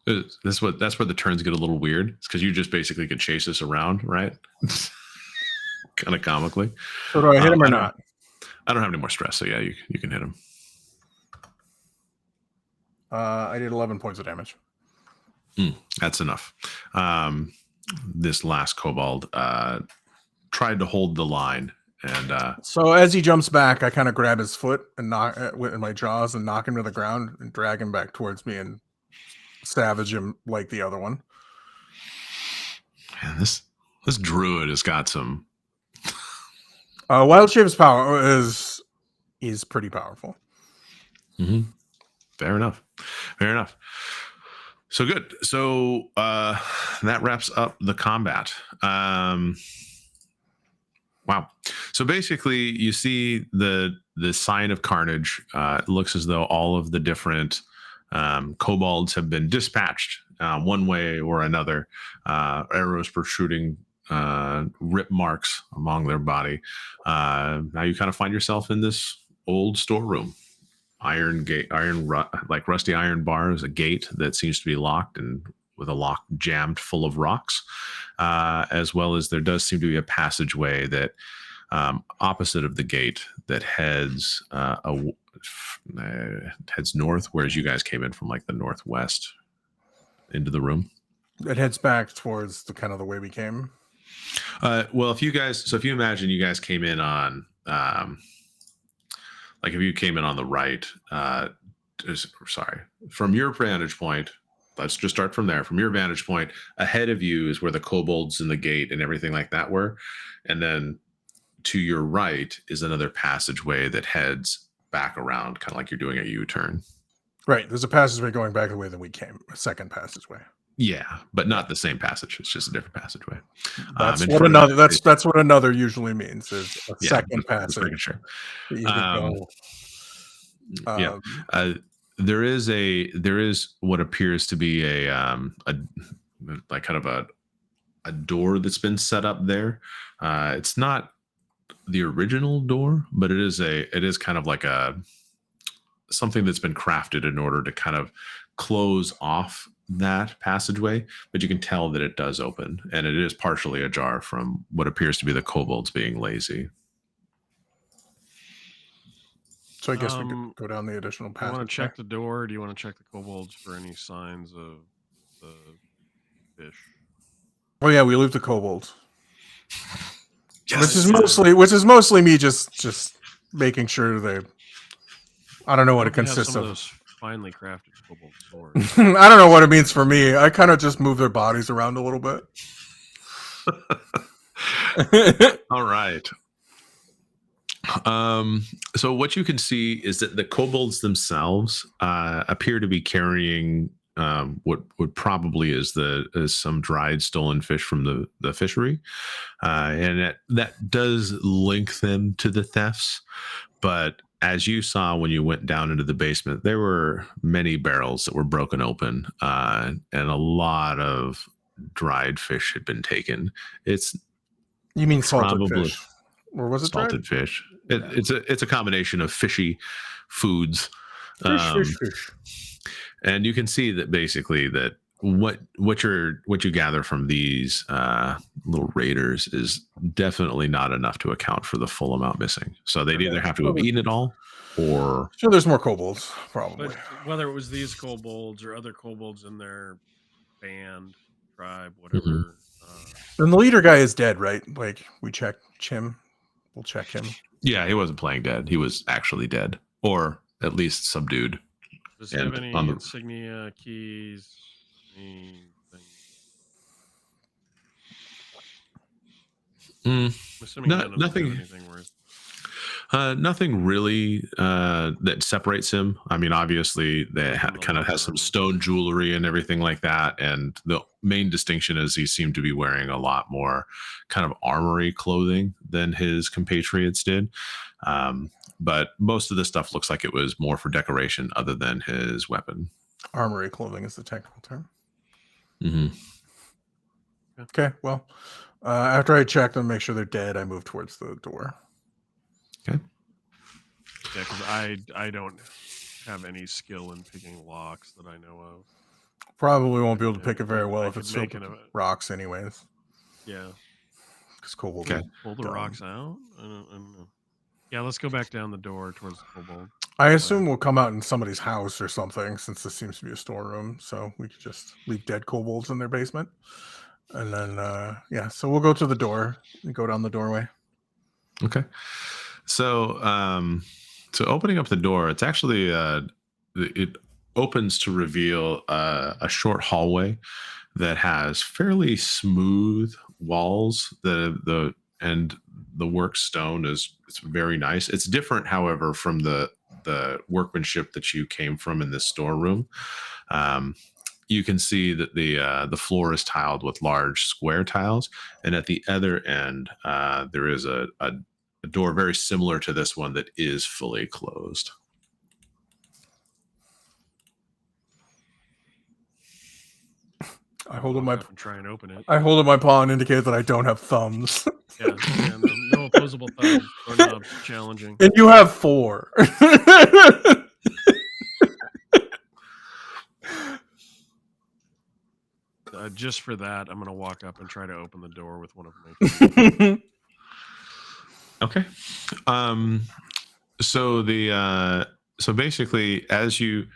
That's where the turns get a little weird. It's because you just basically could chase us around, right? Kind of comically. So do I hit him or not? I don't have any more stress, so yeah, you can hit him. I did 11 points of damage. That's enough. This last kobold tried to hold the line, and so as he jumps back, I kind of grab his foot and knock with my jaws and knock him to the ground and drag him back towards me and savage him like the other one. Man, this druid has got some. Wild Shape's power is pretty powerful. Fair enough. So good. So that wraps up the combat. Wow. So basically, you see the sign of carnage. It looks as though all of the different Kobolds have been dispatched one way or another, arrows protruding, rip marks along their body. Now you kind of find yourself in this old storeroom. Iron gate, like rusty iron bars, a gate that seems to be locked and with a lock jammed full of rocks, as well as there does seem to be a passageway that opposite of the gate that heads heads north, whereas you guys came in from like the northwest into the room. It heads back towards the kind of the way we came. Well, if you imagine you guys came in on like if you came in on the right, from your vantage point, let's just start from there. From your vantage point, ahead of you is where the kobolds and the gate and everything like that were. And then to your right is another passageway that heads back around, kind of like you're doing a U-turn. Right. There's a passageway going back the way that we came, a second passageway. Yeah, but not the same passage. It's just a different passageway. That's what another. That's what another usually means. Is a second passage. Sure. There is what appears to be a like kind of a door that's been set up there. It's not the original door, but it is kind of like something that's been crafted in order to kind of close off that passageway, but you can tell that it does open, and it is partially ajar from what appears to be the kobolds being lazy. So I guess we could go down the additional passage. Do you want to check the door? Or do you want to check the kobolds for any signs of the fish? Oh yeah, we leave the kobolds. Yes. Which is mostly me just making sure they. I don't know what it consists of. Those finely crafted kobold swords. I don't know what it means for me. I kind of just move their bodies around a little bit. All right. So what you can see is that the kobolds themselves appear to be carrying what probably is some dried stolen fish from the fishery, and that does link them to the thefts. But as you saw when you went down into the basement, there were many barrels that were broken open, and a lot of dried fish had been taken. You mean salted fish? Or was it salted fish? It's a combination of fishy foods. Fish. And you can see that basically that what you gather from these little raiders is definitely not enough to account for the full amount missing. So they'd either have to have eaten it all, or sure, there's more kobolds probably. But whether it was these kobolds or other kobolds in their band, tribe, whatever. Mm-hmm. And the leader guy is dead, right? Like we checked him. We'll check him. Yeah, he wasn't playing dead. He was actually dead, or at least subdued. Does he have any insignia, keys, anything? Nothing. Nothing really that separates him. I mean, obviously, they kind of has some stone jewelry and everything like that. And the main distinction is he seemed to be wearing a lot more kind of armory clothing than his compatriots did. But most of the stuff looks like it was more for decoration other than his weapon. Armory clothing is the technical term. Mm-hmm. Okay, well, after I check them, make sure they're dead, I move towards the door. Okay. Yeah, because I don't have any skill in picking locks that I know of. Probably won't be able to pick it very well if it's filled with rocks anyways. Yeah. Because kobolds pull the rocks out? I don't know. Yeah, let's go back down the door towards the kobold. I assume we'll come out in somebody's house or something, since this seems to be a storeroom. So we could just leave dead kobolds in their basement. And then, so we'll go to the door and go down the doorway. Okay. So opening up the door, it's actually, it opens to reveal a short hallway that has fairly smooth walls. And the work stone it's very nice. It's different, however, from the workmanship that you came from in this storeroom. You can see that the floor is tiled with large square tiles, and at the other end there is a door very similar to this one that is fully closed. I hold up walk up and try and open it. I hold up my paw and indicate that I don't have thumbs. Yeah, no opposable thumbs. Doorknobs challenging. And you have 4. Just for that, I'm gonna walk up and try to open the door with one of my. Okay. So basically, as you,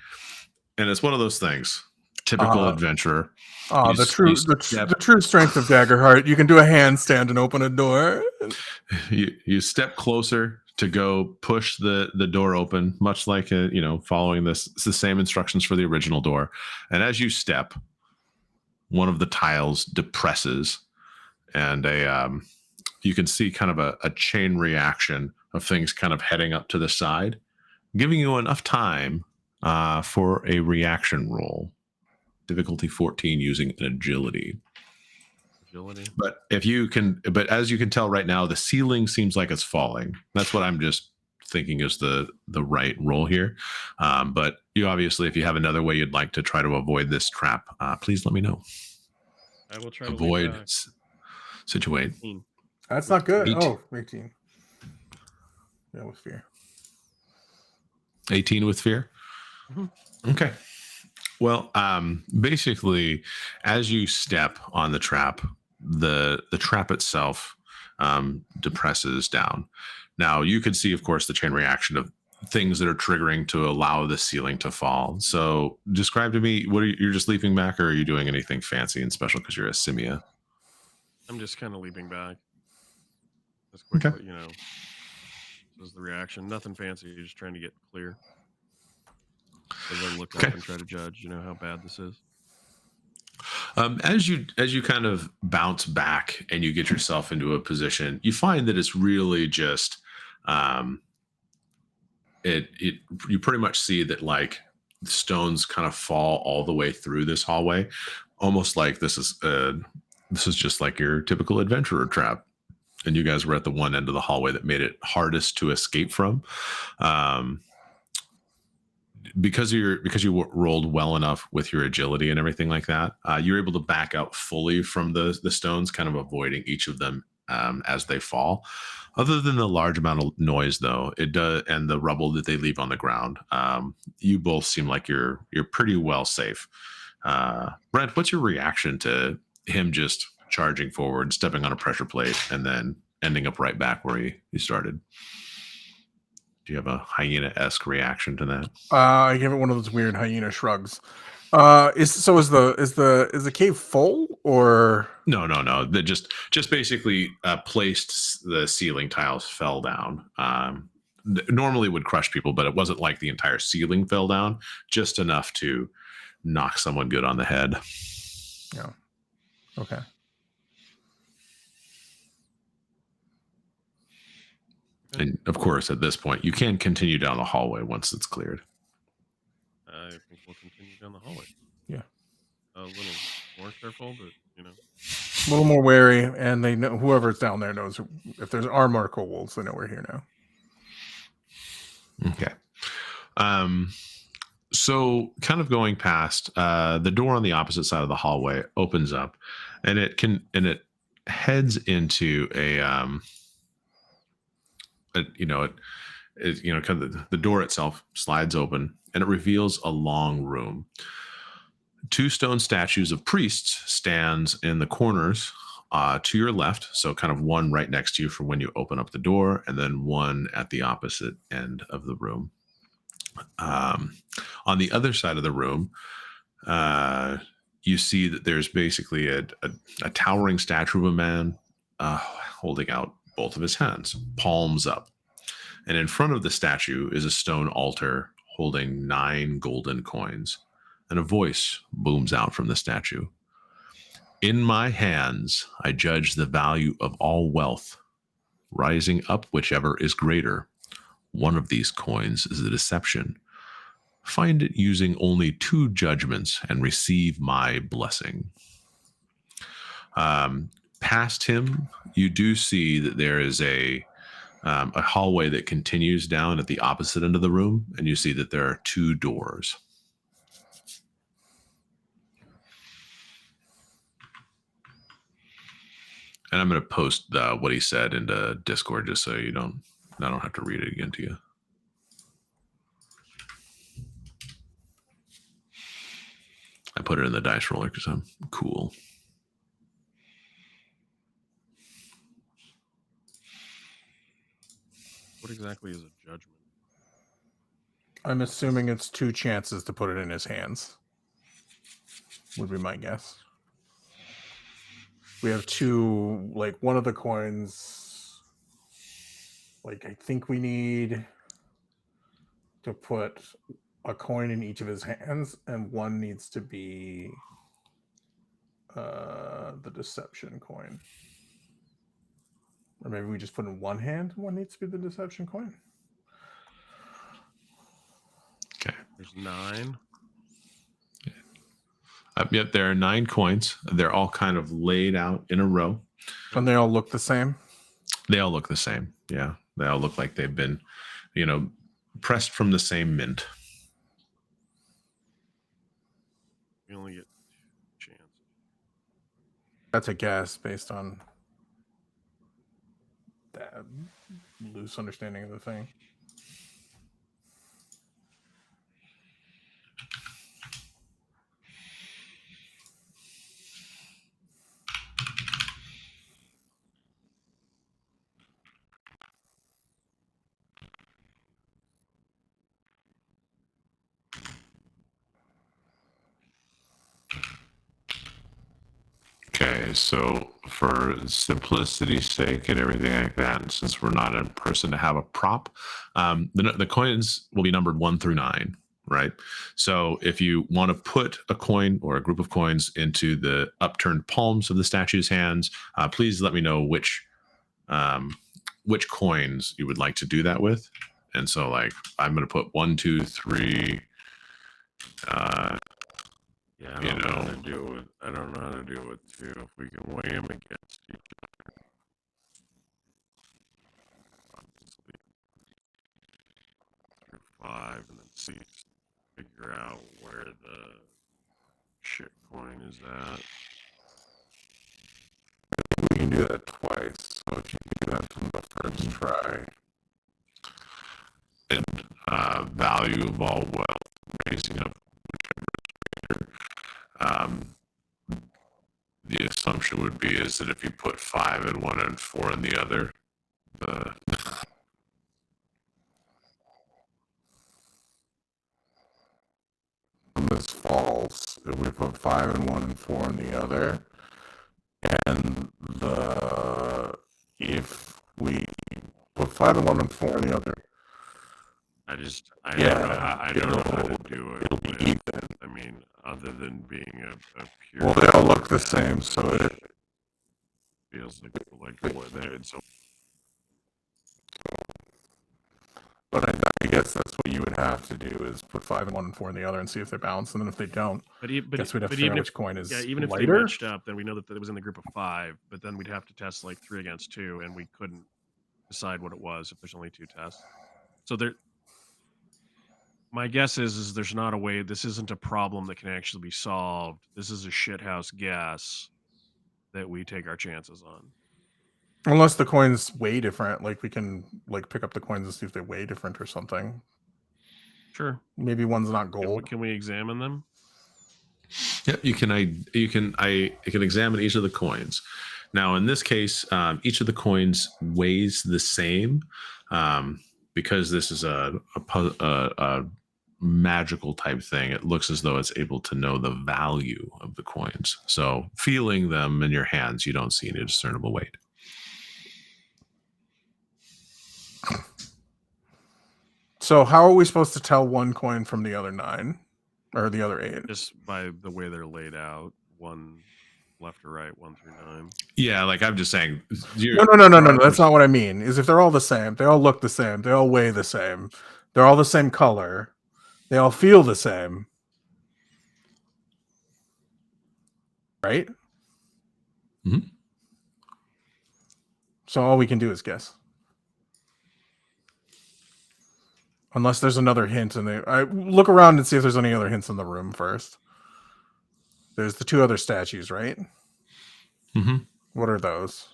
and it's one of those things. Typical adventurer. The true strength of Daggerheart. You can do a handstand and open a door. You step closer to go push the door open, much like following it's the same instructions for the original door. And as you step, one of the tiles depresses, and you can see kind of a chain reaction of things kind of heading up to the side, giving you enough time for a reaction roll. Difficulty 14 using an agility. But as you can tell right now, the ceiling seems like it's falling. That's what I'm just thinking is the right roll here. But you obviously, if you have another way you'd like to try to avoid this trap, please let me know. I will try to avoid situate. That's not good. 18. 18. Yeah, with fear. 18 with fear. Mm-hmm. Okay. Well, basically, as you step on the trap, the trap itself depresses down. Now, you could see, of course, the chain reaction of things that are triggering to allow the ceiling to fall. So, describe to me, you're just leaping back, or are you doing anything fancy and special because you're a simia? I'm just kind of leaping back. As quickly, okay. This is the reaction. Nothing fancy. You're just trying to get clear. As I look up and try to judge, how bad this is. As you kind of bounce back and you get yourself into a position, you find that it's really just you pretty much see that like stones kind of fall all the way through this hallway, almost like this is just like your typical adventurer trap. And you guys were at the one end of the hallway that made it hardest to escape from. Because you rolled well enough with your agility and everything like that, you're able to back out fully from the stones, kind of avoiding each of them as they fall. Other than the large amount of noise, though, it does, and the rubble that they leave on the ground, you both seem like you're pretty well safe. Brent, what's your reaction to him just charging forward, stepping on a pressure plate, and then ending up right back where he started? Do you have a hyena-esque reaction to that? I give it one of those weird hyena shrugs. Is the cave full or no? They just basically placed the ceiling tiles fell down. Normally would crush people, but it wasn't like the entire ceiling fell down. Just enough to knock someone good on the head. Yeah. Okay. And of course, at this point, you can continue down the hallway once it's cleared. I think we'll continue down the hallway. Yeah. A little more careful, but a little more wary, and they know whoever's down there knows if there's more kobolds, they know we're here now. Okay. So kind of going past, the door on the opposite side of the hallway opens up, and it heads into kind of the door itself slides open, and it reveals a long room. 2 stone statues of priests stands in the corners to your left, so kind of one right next to you for when you open up the door, and then one at the opposite end of the room. On the other side of the room, you see that there's basically a towering statue of a man holding out both of his hands, palms up. And in front of the statue is a stone altar holding 9 golden coins. And a voice booms out from the statue. In my hands, I judge the value of all wealth, rising up whichever is greater. One of these coins is a deception. Find it using only 2 judgments and receive my blessing. Past him, you do see that there is a hallway that continues down at the opposite end of the room, and you see that there are 2 doors. And I'm going to post what he said into Discord just so I don't have to read it again to you. I put it in the dice roller because I'm cool. What exactly is a judgment? I'm assuming it's 2 chances to put it in his hands. Would be my guess. We have 2, like one of the coins. Like I think we need to put a coin in each of his hands, and one needs to be the deception coin. Or maybe we just put in one hand, one needs to be the deception coin. Okay. There's 9. Yep, there are 9 coins. They're all kind of laid out in a row. And they all look the same? They all look the same. Yeah. They all look like they've been, pressed from the same mint. We only get 2 chances. That's a guess based on that loose understanding of the thing. Okay, so for simplicity's sake and everything like that, and since we're not a person to have a prop, the coins will be numbered 1 through 9, right? So if you want to put a coin or a group of coins into the upturned palms of the statue's hands, please let me know which coins you would like to do that with. And so, like, I'm going to put 1, 2, 3. Yeah, I don't know how to do it. I don't know how to do it too. If we can weigh them against each other. Obviously. Through 5 and then see, figure out where the shit coin is at. We can do that twice. So if you do that from the first try. And value of all wealth, raising up whichever. The assumption would be is that if you put 5 in one and 4 in the other, This falls. If we put 5 in one and 4 in the other, and if we put 5 in one and 4 in the other, I don't know how to do it. It'll be even. I mean, other than being a pure. Well, they all look the same, so it feels like what there. So. But I guess that's what you would have to do is put 5 in one and 4 in the other and see if they bounce. And then if they don't, guess we'd have to figure out which coin is even if lighter. they matched up, then we know that it was in the group of 5. But then we'd have to test like 3 against 2, and we couldn't decide what it was if there's only 2 tests. So there. My guess is there's not a way. This isn't a problem that can actually be solved. This is a shithouse guess that we take our chances on. Unless the coins weigh different, like we can like pick up the coins and see if they weigh different or something. Sure. Maybe one's not gold. Can we examine them? Yeah, you can examine each of the coins. Now, in this case, each of the coins weighs the same because this is a magical type thing. It looks as though it's able to know the value of the coins. So, feeling them in your hands, you don't see any discernible weight. So, how are we supposed to tell one coin from the other 9 or the other 8? Just by the way they're laid out, 1 left or right, 1 through 9. Yeah, like I'm just saying. No. That's not what I mean. Is if they're all the same, they all look the same, they all weigh the same, they're all the same color, they all feel the same, right? Mm-hmm. So all we can do is guess. Unless there's another hint in there. I look around and see if there's any other hints in the room first. There's the 2 other statues, right? Mm-hmm. What are those?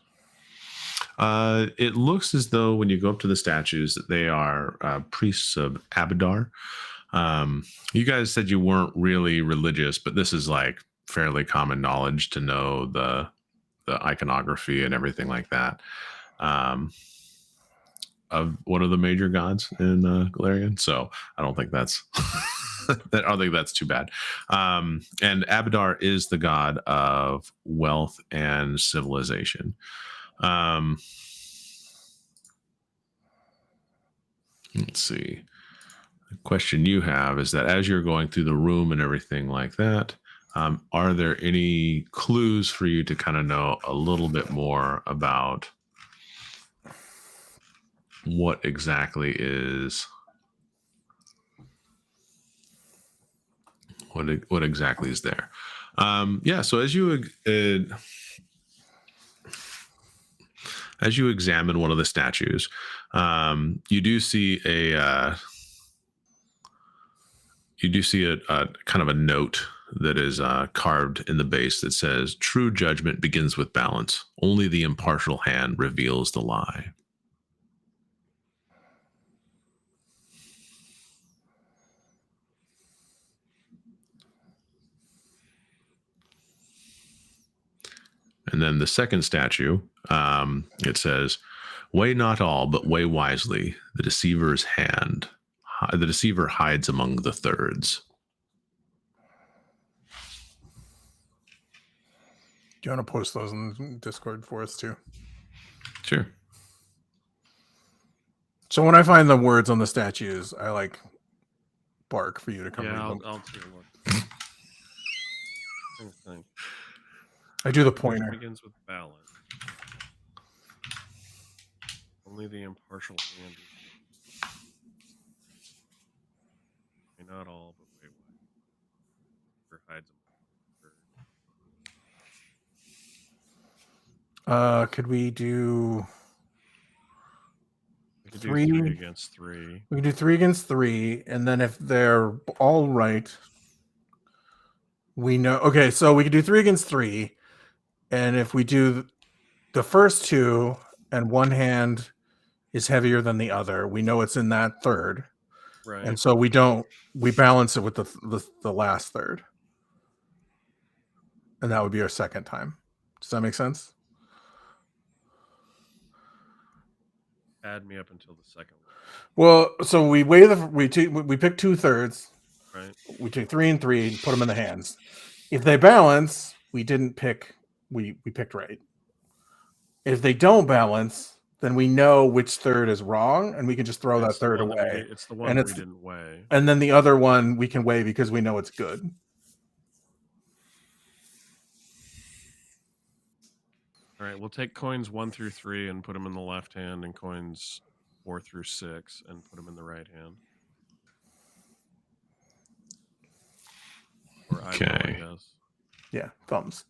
It looks as though when you go up to the statues that they are priests of Abadar. You guys said you weren't really religious, but this is like fairly common knowledge to know the iconography and everything like that. Of one of the major gods in Galarian. So I don't think that's I don't think that's too bad. And Abadar is the god of wealth and civilization. Let's see. The question you have is that as you're going through the room and everything like that, are there any clues for you to kind of know a little bit more about what exactly is what exactly is there? Yeah. So as you examine one of the statues, you do see a kind of a note that is carved in the base that says, "True judgment begins with balance. Only the impartial hand reveals the lie." And then the second statue, it says, "Weigh not all, but weigh wisely. The deceiver's hand. The deceiver hides among the thirds." Do you want to post those in Discord for us too? Sure. So when I find the words on the statues, I like bark for you to come read them. I'll take a look. Think. I do the pointer. Begins with balance. Only the impartial hand. Not all, but wait, what? Hides could we do? We could do 3 against 3. We can do 3 against 3, and then if they're all right, we know. Okay, so we could do 3 against 3, and if we do the first 2 and one hand is heavier than the other, we know it's in that third, right? And so we balance it with the last third, and that would be our second time. Does that make sense? Add me up until the second one. Well, so we weigh we pick 2/3. Right. We take 3 and 3 and put them in the hands. If they balance, we didn't pick. We picked right. If they don't balance, then we know which third is wrong, and we can just throw that third away. It's the one we didn't weigh. And then the other one we can weigh because we know it's good. All right, we'll take coins 1 through 3 and put them in the left hand, and coins 4 through 6 and put them in the right hand. Or eyeball, I guess. Yeah, thumbs.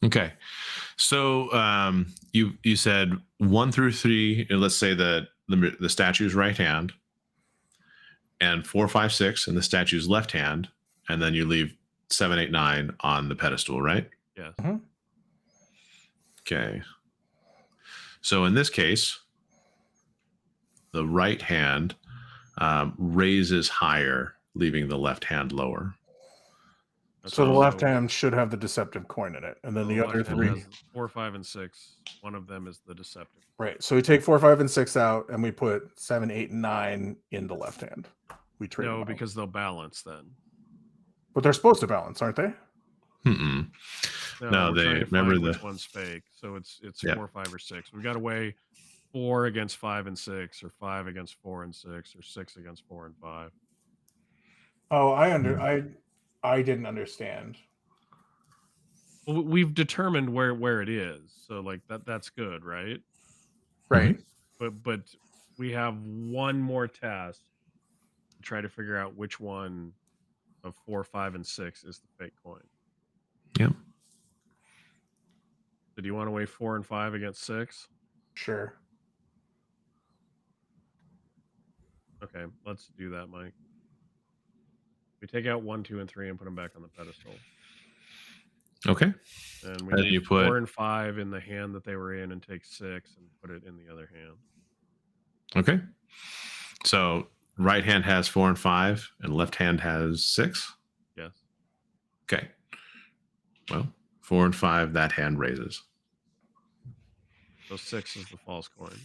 Okay, so you said 1 through 3. Let's say the statue's right hand, and 4, 5, 6 in the statue's left hand, and then you leave 7, 8, 9 on the pedestal, right? Yes. Mm-hmm. Okay. So in this case, the right hand raises higher, leaving the left hand lower. So the left hand should have the deceptive coin in it, and then the other 3, 4, 5, and 6. One of them is the deceptive. Right. So we take 4, 5, and 6 out, and we put 7, 8, and 9 in the left hand. We trade. No, because they'll balance then. But they're supposed to balance, aren't they? No, they remember which one's fake. So it's 4, 5, or 6. We've got to weigh 4 against 5 and 6, or 5 against 4 and 6, or 6 against 4 and 5. Oh, I didn't understand. Well, we've determined where it is, so like that's good, right? Right. But we have one more task to try to figure out which one of 4, 5, and 6 is the fake coin. Yep. So do you want to weigh 4 and 5 against 6? Sure. Okay, let's do that, Mike. We take out 1, 2, and 3 and put them back on the pedestal. Okay. And And we you leave put 4 and 5 in the hand that they were in, and take 6 and put it in the other hand. okay. So right hand has 4 and 5, and left hand has 6. Yes. Okay. Well, 4 and 5, that hand raises. So 6 is the false coin.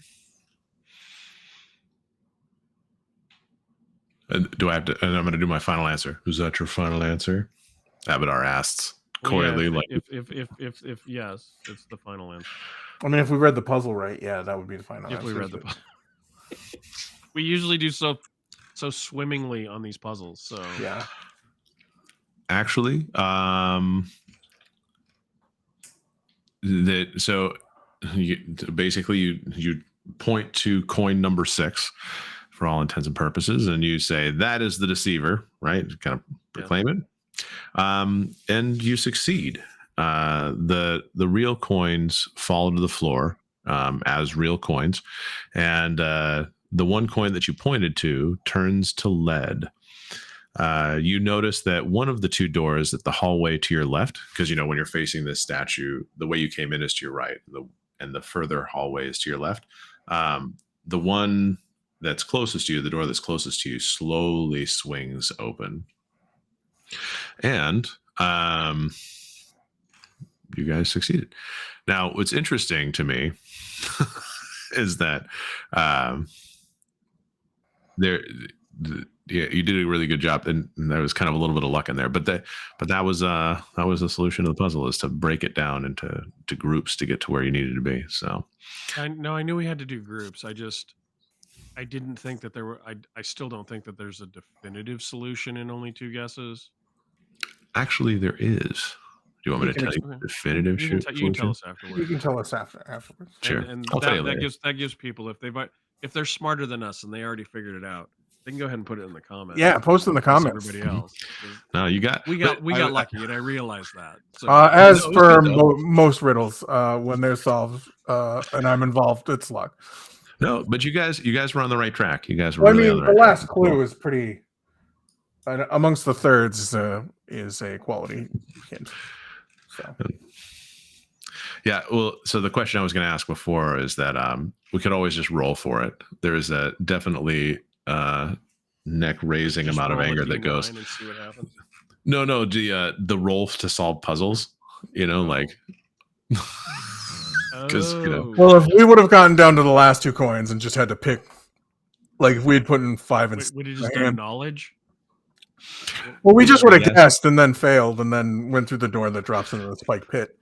And do I have to? And I'm going to do my final answer. Is that your final answer? Abadar asks coyly, Well, like, if yes, it's the final answer. I mean, if we read the puzzle right, yeah, that would be the final If answer. we read the puzzle, we usually do so swimmingly on these puzzles. So yeah. actually, basically you point to coin number 6 for all intents and purposes, and you say that is the deceiver, right? Kind of proclaim it, and you succeed. The real coins fall to the floor as real coins, and the one coin that you pointed to turns to lead. You notice that one of the 2 doors at the hallway to your left, because when you're facing this statue, the way you came in is to your right, and the further hallway is to your left. The one that's closest to you, the door that's closest to you, slowly swings open, and you guys succeeded. Now, what's interesting to me is that you did a really good job, and there was kind of a little bit of luck in there, but that was the solution to the puzzle, is to break it down into groups to get to where you needed to be. So I knew we had to do groups. I didn't think that there were. I still don't think that there's a definitive solution in only 2 guesses. Actually, there is. Do you want me to tell you the definitive you can tell us afterwards. You can tell us afterwards. Sure. And I'll tell you that later. gives people, if they're smarter than us and they already figured it out, they can go ahead and put it in the comments. Yeah, post in the comments. Everybody else. No, we got lucky, and I realized that. So, as for most riddles, when they're solved and I'm involved, it's luck. No, but you guys were on the right track. You guys were. Well, really I on mean, the right last track. clue is pretty. Amongst the thirds is a quality hint. So. Yeah, well, so the question I was going to ask before is that we could always just roll for it. There is a definitely neck raising amount of anger that goes. And see what happens. No, the roll to solve puzzles. Like. Because well, if we would have gotten down to the last 2 coins and just had to pick, like if we had put in 5 and would you just done knowledge? Well, we just would have guessed and then failed and then went through the door that drops into the spike pit.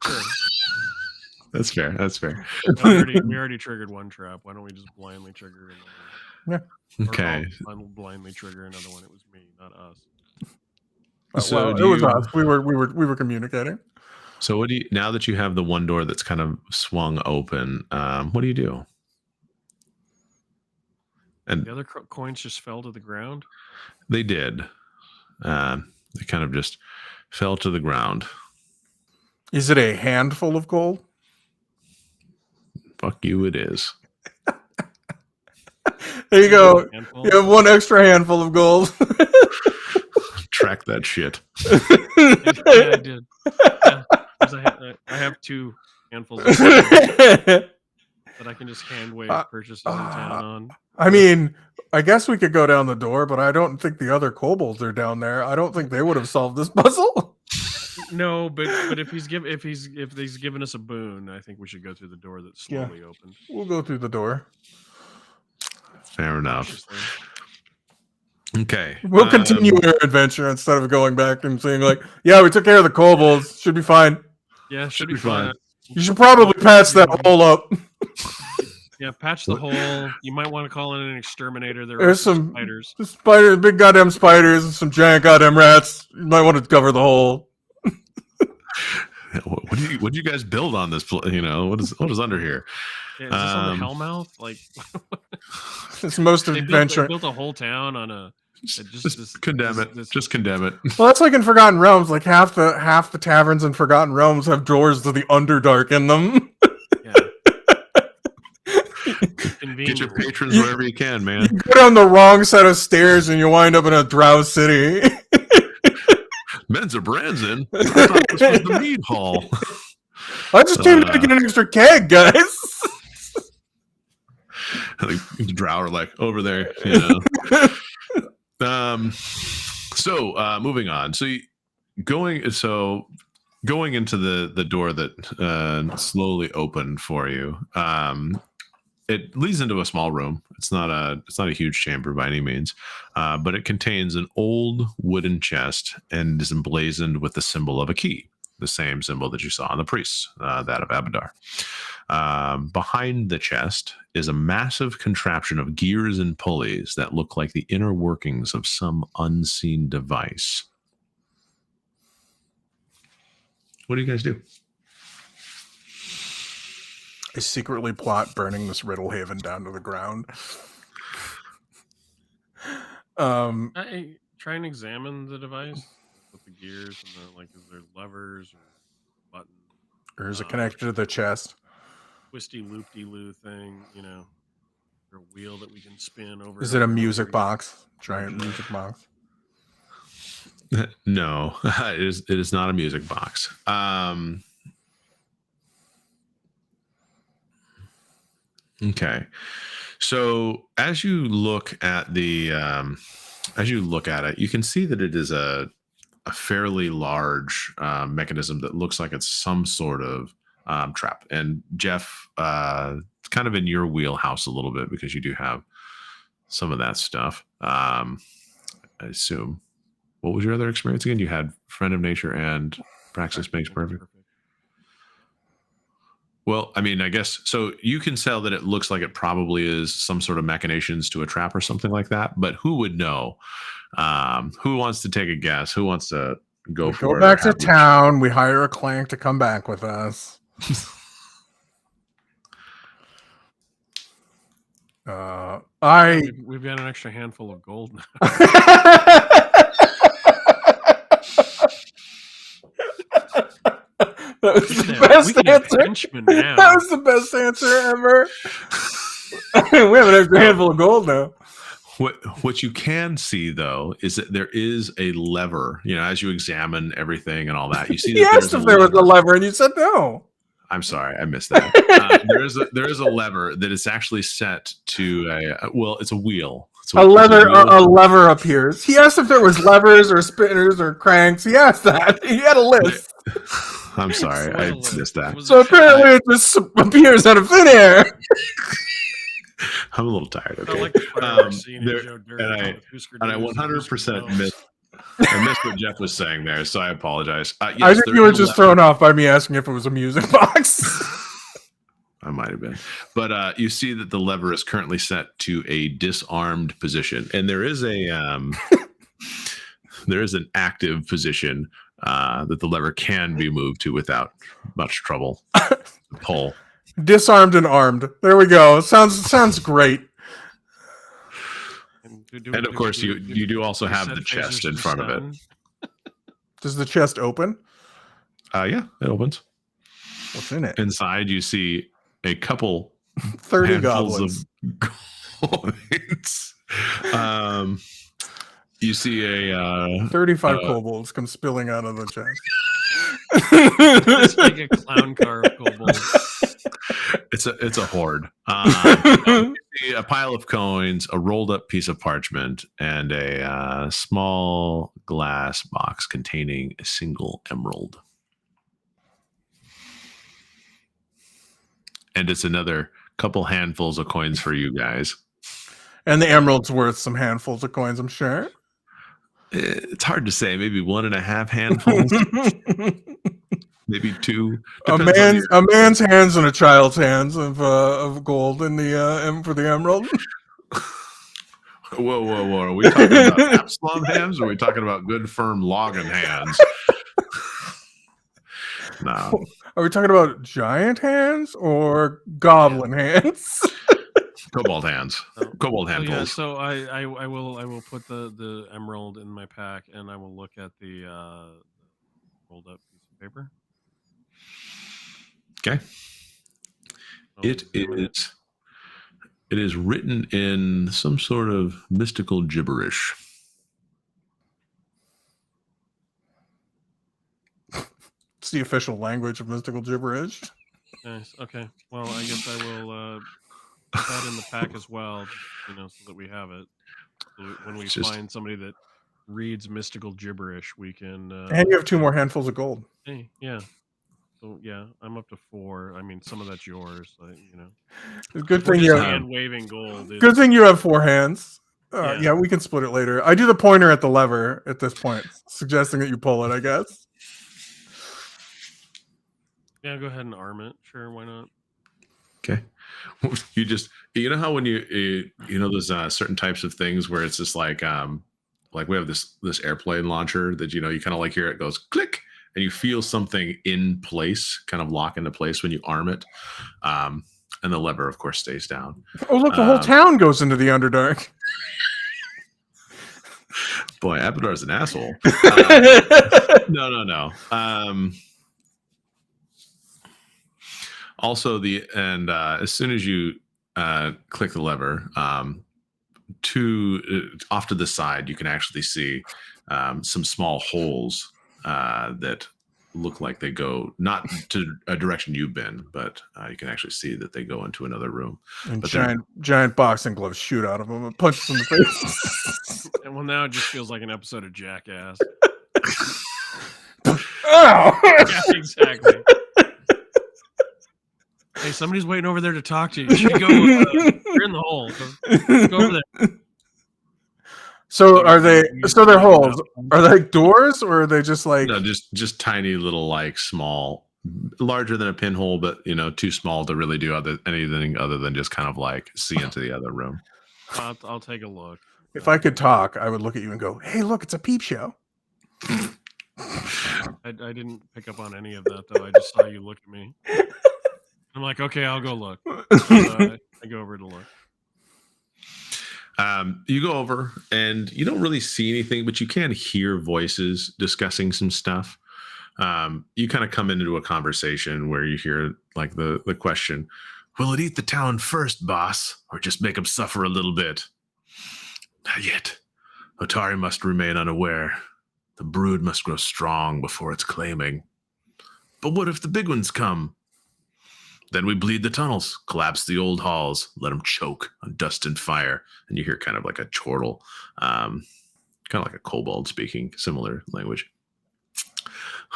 Sure. That's fair. We already triggered 1 trap. Why don't we just blindly trigger another one? Okay. Or blindly trigger another one. It was me, not us. So it was us. We were communicating. So what do you, now that you have the one door that's kind of swung open, what do you do? And the other coins just fell to the ground? They did. They kind of just fell to the ground. Is it a handful of gold? Fuck you, it is. There you go. You have 1 extra handful of gold. Track that shit. Yeah, I did. Yeah, I have 2 handfuls of gold that I can just hand wave purchases in town on. I mean, I guess we could go down the door, but I don't think the other kobolds are down there. I don't think they would have solved this puzzle. No, but if he's given us a boon, I think we should go through the door that slowly opened. We'll go through the door. Fair enough. Okay. We'll continue our adventure instead of going back and saying like, yeah, we took care of the kobolds. Should be fine. Yeah, should be fine. You should probably patch that hole up. Yeah, patch the hole. You might want to call in an exterminator. There's some spiders. Big goddamn spiders, and some giant goddamn rats. You might want to cover the hole. What do you guys build on this? What is under here? Yeah, is this on the Hellmouth? Like, it's most adventure. They built a whole town on a. Just condemn it. Just condemn it. Well, that's like in Forgotten Realms. Like half the taverns in Forgotten Realms have doors to the Underdark in them. Yeah. Get your patrons wherever you can, man. You go down the wrong set of stairs and you wind up in a drow city. Mensa Branson? I thought this was the mead hall. I just came to get an extra keg, guys. The drow are like over there, So moving on. So going into the door that slowly opened for you. It leads into a small room. It's not a huge chamber by any means, but it contains an old wooden chest and is emblazoned with the symbol of a key, the same symbol that you saw on the priests, that of Abadar. Behind the chest is a massive contraption of gears and pulleys that look like the inner workings of some unseen device. What do you guys do? I secretly plot burning this Riddle Haven down to the ground. I try and examine the device with the gears and is there levers or buttons? Or is it connected to the chest? Twisty loop-de-loo thing, or a wheel that we can spin over. Is it a music box? Giant music box? No, it is not a music box. Okay, so as you look at it, you can see that it is a fairly large mechanism that looks like it's some sort of trap. And Jeff, it's kind of in your wheelhouse a little bit because you do have some of that stuff. I assume. What was your other experience again? You had Friend of Nature and Praxis Makes Perfect. Well, I mean, I guess so. You can tell that it looks like it probably is some sort of machinations to a trap or something like that. But who would know? Who wants to take a guess? Who wants to go for it? Go back to town. We hire a clank to come back with us. We've got an extra handful of gold now. That was the best answer. That was the best answer ever. We have an extra handful of gold now. What you can see though is that there is a lever. As you examine everything and all that, you see. He asked if there was a lever, and you said no. I'm sorry, I missed that. There is a lever that is actually set to it's a wheel. A lever appears. He asked if there was levers or spinners or cranks. He asked that. He had a list. I'm sorry, I missed that. So apparently it just appears out of thin air. I'm a little tired. Okay, and I 100% missed. I missed what Jeff was saying there, so I apologize. Yes, I think you were just thrown off by me asking if it was a music box. I might have been, but you see that the lever is currently set to a disarmed position, and there is an active position that the lever can be moved to without much trouble. Pull. Disarmed and armed. There we go. Sounds great. And of course, you do also have the chest in front of it. Does the chest open? Yeah, it opens. What's in it? Inside, you see a couple 30 goblins of coins. You see a 35 kobolds come spilling out of the chest. It's like a clown car of kobolds. It's a horde. You see a pile of coins, a rolled up piece of parchment, and a small glass box containing a single emerald. And it's another couple handfuls of coins for you guys. And the emerald's worth some handfuls of coins, I'm sure. It's hard to say. Maybe 1.5 handfuls. Maybe 2. A man's hands and a child's hands of gold in the for the emerald. Whoa! Are we talking about Absalom hands, or are we talking about good firm logging hands? No. Are we talking about giant hands or goblin hands? Kobold hands. Kobold handfuls. Yeah, so I will put the emerald in my pack, and I will look at the rolled up piece of paper. Okay. It is written in some sort of mystical gibberish. It's the official language of mystical gibberish. Nice. Okay. Well, I guess I will put that in the pack as well, just, so that we have it. So when we find somebody that reads mystical gibberish, we can. And you have 2 more handfuls of gold. Hey, yeah. So yeah, I'm up to 4. I mean, some of that's yours. Good thing you have hand waving gold. Good thing you have 4 hands. Yeah, we can split it later. I do the pointer at the lever at this point, suggesting that you pull it, I guess. Yeah, go ahead and arm it. Sure, why not? Okay. You know how when you there's certain types of things where it's just like we have this airplane launcher that you kind of like hear it goes click and you feel something in place, kind of lock into place when you arm it. And the lever, of course, stays down. Oh, look, the whole town goes into the Underdark. Boy, Abadar's an asshole. No. Also, as soon as you click the lever, off to the side, you can actually see some small holes that look like they go not to a direction you've been, but you can actually see that they go into another room. And but giant boxing gloves shoot out of them and punch them in the face. And well, now it just feels like an episode of Jackass. Oh! Yeah, exactly. Hey, somebody's waiting over there to talk to you. You should go. You're in the hole. Go over there. So are they? So they're holes. Are they doors, or are they just like? No, just tiny little, like small, larger than a pinhole, but too small to really do anything other than just kind of like see into the other room. I'll take a look. If I could talk, I would look at you and go, "Hey, look, it's a peep show." I didn't pick up on any of that though. I just saw you look at me. I'm like, okay, I'll go look. So, I go over to look. You go over and you don't really see anything, but you can hear voices discussing some stuff. You kind of come into a conversation where you hear like the question, will it eat the town first, boss, or just make them suffer a little bit? Not yet. Otari must remain unaware. The brood must grow strong before it's claiming. But what if the big ones come? Then we bleed the tunnels, collapse the old halls, let them choke on dust and fire. And you hear kind of like a chortle, kind of like a kobold speaking similar language.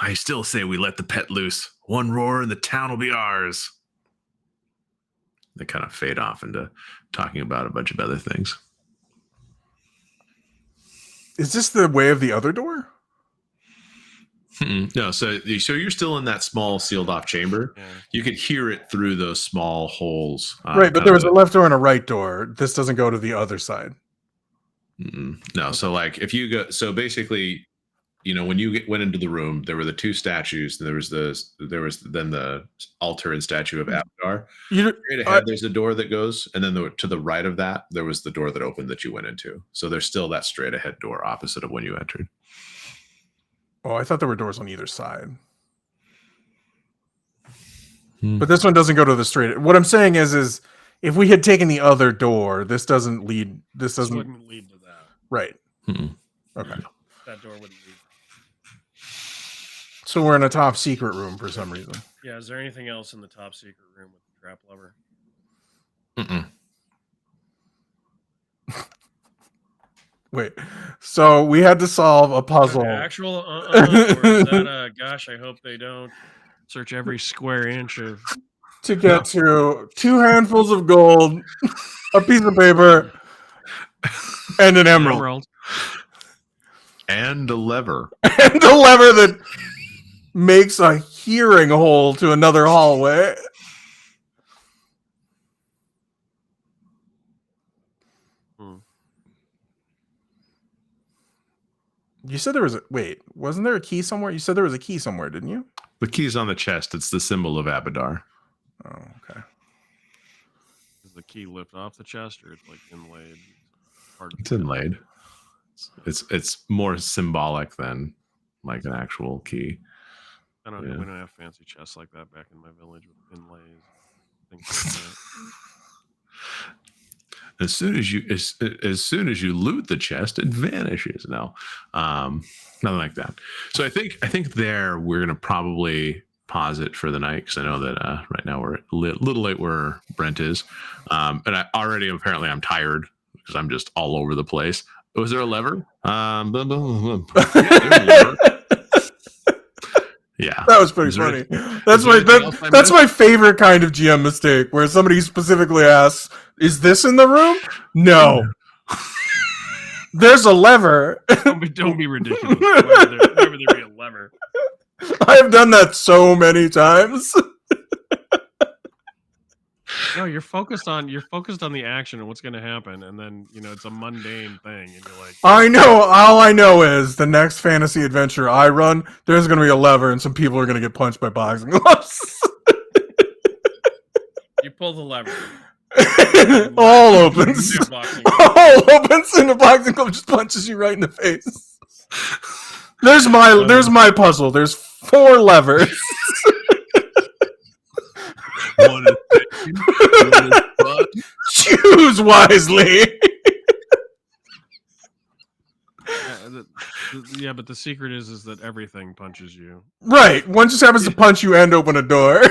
I still say we let the pet loose. One roar and the town will be ours. They kind of fade off into talking about a bunch of other things. Is this the way of the other door? No, so you're still in that small sealed off chamber. Yeah. You could hear it through those small holes. Right, but there was a left door and a right door. This doesn't go to the other side. No, so like if you go, so basically, when you went into the room, there were the 2 statues. And there was then the altar and statue of Abadar. Straight ahead, there's a door that goes, and then to the right of that, there was the door that opened that you went into. So there's still that straight ahead door opposite of when you entered. Oh, I thought there were doors on either side. But this one doesn't go to the straight. What I'm saying is if we had taken the other door, this doesn't lead. This wouldn't lead to that. Right. Hmm. Okay. That door wouldn't lead. So we're in a top secret room for some reason. Yeah. Is there anything else in the top secret room with the trap lever? Wait, so we had to solve a puzzle. Actual, or is that gosh, I hope they don't search every square inch of to get to 2 handfuls of gold, a piece of paper, and an emerald. And a lever. And a lever that makes a hearing hole to another hallway. You said there was wasn't there a key somewhere? You said there was a key somewhere, didn't you? The key's on the chest. It's the symbol of Abadar. Oh, okay. Does the key lift off the chest, or it's like inlaid? It's inlaid. It's more symbolic than like an actual key. I don't know. We don't have fancy chests like that back in my village with inlays. Things like that. As soon as you loot the chest, it vanishes. Now, Nothing like that. So I think there we're gonna probably pause it for the night because I know that right now we're a little late where Brent is, and I already apparently I'm tired because I'm just all over the place. Was there a lever? Yeah, there's a lever. Yeah, that was pretty funny. That's my favorite kind of GM mistake, where somebody specifically asks, "Is this in the room?" No. There's a lever. Don't be ridiculous. Why would there be a lever? I have done that so many times. No, you're focused on the action and what's going to happen, and then it's a mundane thing, and you're like, I know. All I know is the next fantasy adventure I run, there's going to be a lever, and some people are going to get punched by boxing gloves. You pull the lever. All opens, and the boxing glove just punches you right in the face. There's my puzzle. There's 4 levers. One is fun. Choose wisely. Yeah, but the secret is that everything punches you. Right. One just happens to punch you and open a door.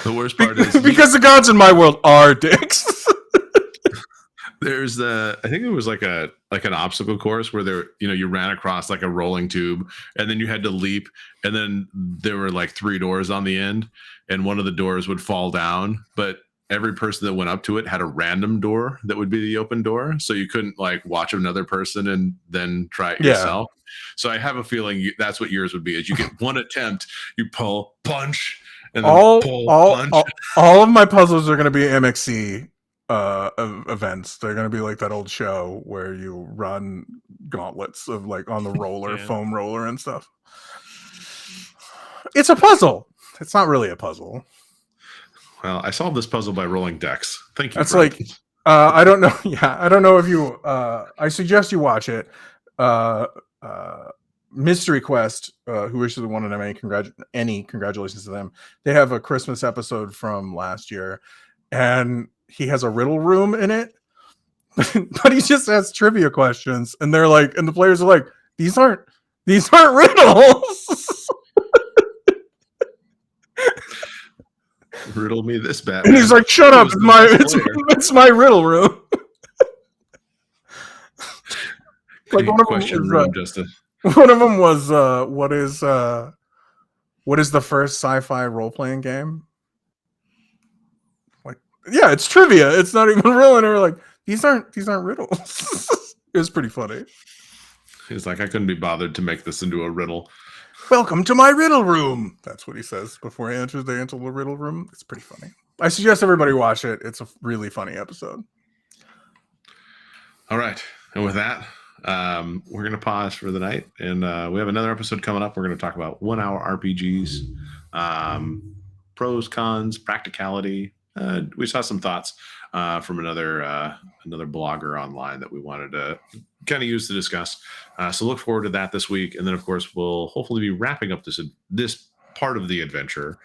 The worst part is because the gods in my world are dicks. There's I think it was like an obstacle course where you ran across like a rolling tube and then you had to leap, and then there were like 3 doors on the end, and one of the doors would fall down, but every person that went up to it had a random door that would be the open door, so you couldn't like watch another person and then try it yourself. So I have a feeling that's what yours would be: is you get one attempt, you pull, punch, and then all of my puzzles are going to be MXC events. They're going to be like that old show where you run gauntlets of like on the roller, foam roller and stuff. It's a puzzle. It's not really a puzzle. Well, I solved this puzzle by rolling decks. Thank you. That's like, I don't know. Yeah, I don't know if you. I suggest you watch it. Mystery Quest, who wishes one of them any congratulations to them. They have a Christmas episode from last year, and he has a riddle room in it, but he just asks trivia questions, and they're like, and the players are like, these aren't riddles. Riddle me this, Batman. And he's like, shut up, it's my riddle room. Like one of them was what is the first sci-fi role-playing game? Like, yeah, it's trivia. It's not even real, and they're like, these aren't riddles. It was pretty funny. He's like, I couldn't be bothered to make this into a riddle. Welcome to my riddle room. That's what he says before he enters the riddle room. It's pretty funny. I suggest everybody watch it. It's a really funny episode. All right, and with that, we're going to pause for the night, and we have another episode coming up. We're going to talk about 1-hour RPGs, pros, cons, practicality. We saw some thoughts from another blogger online that we wanted to kind of use to discuss. So look forward to that this week, and then of course we'll hopefully be wrapping up this part of the adventure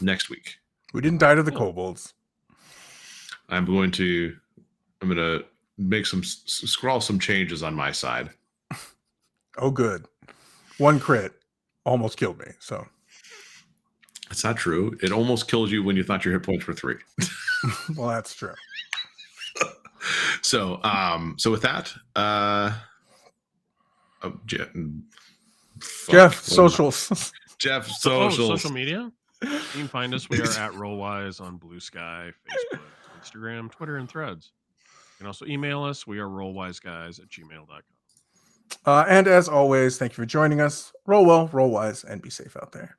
next week. We didn't die to the kobolds. I'm going to make scrawl some changes on my side. Oh, good. 1 crit almost killed me. So it's not true. It almost killed you when you thought your hit points were 3. Well, that's true. So with that, Jeff socials. Jeff socials. Social media. You can find us. We are at Rollwise on Blue Sky, Facebook, Instagram, Twitter, and Threads. You can also email us. We are rollwiseguys@gmail.com. And as always, thank you for joining us. Roll well, roll wise, and be safe out there.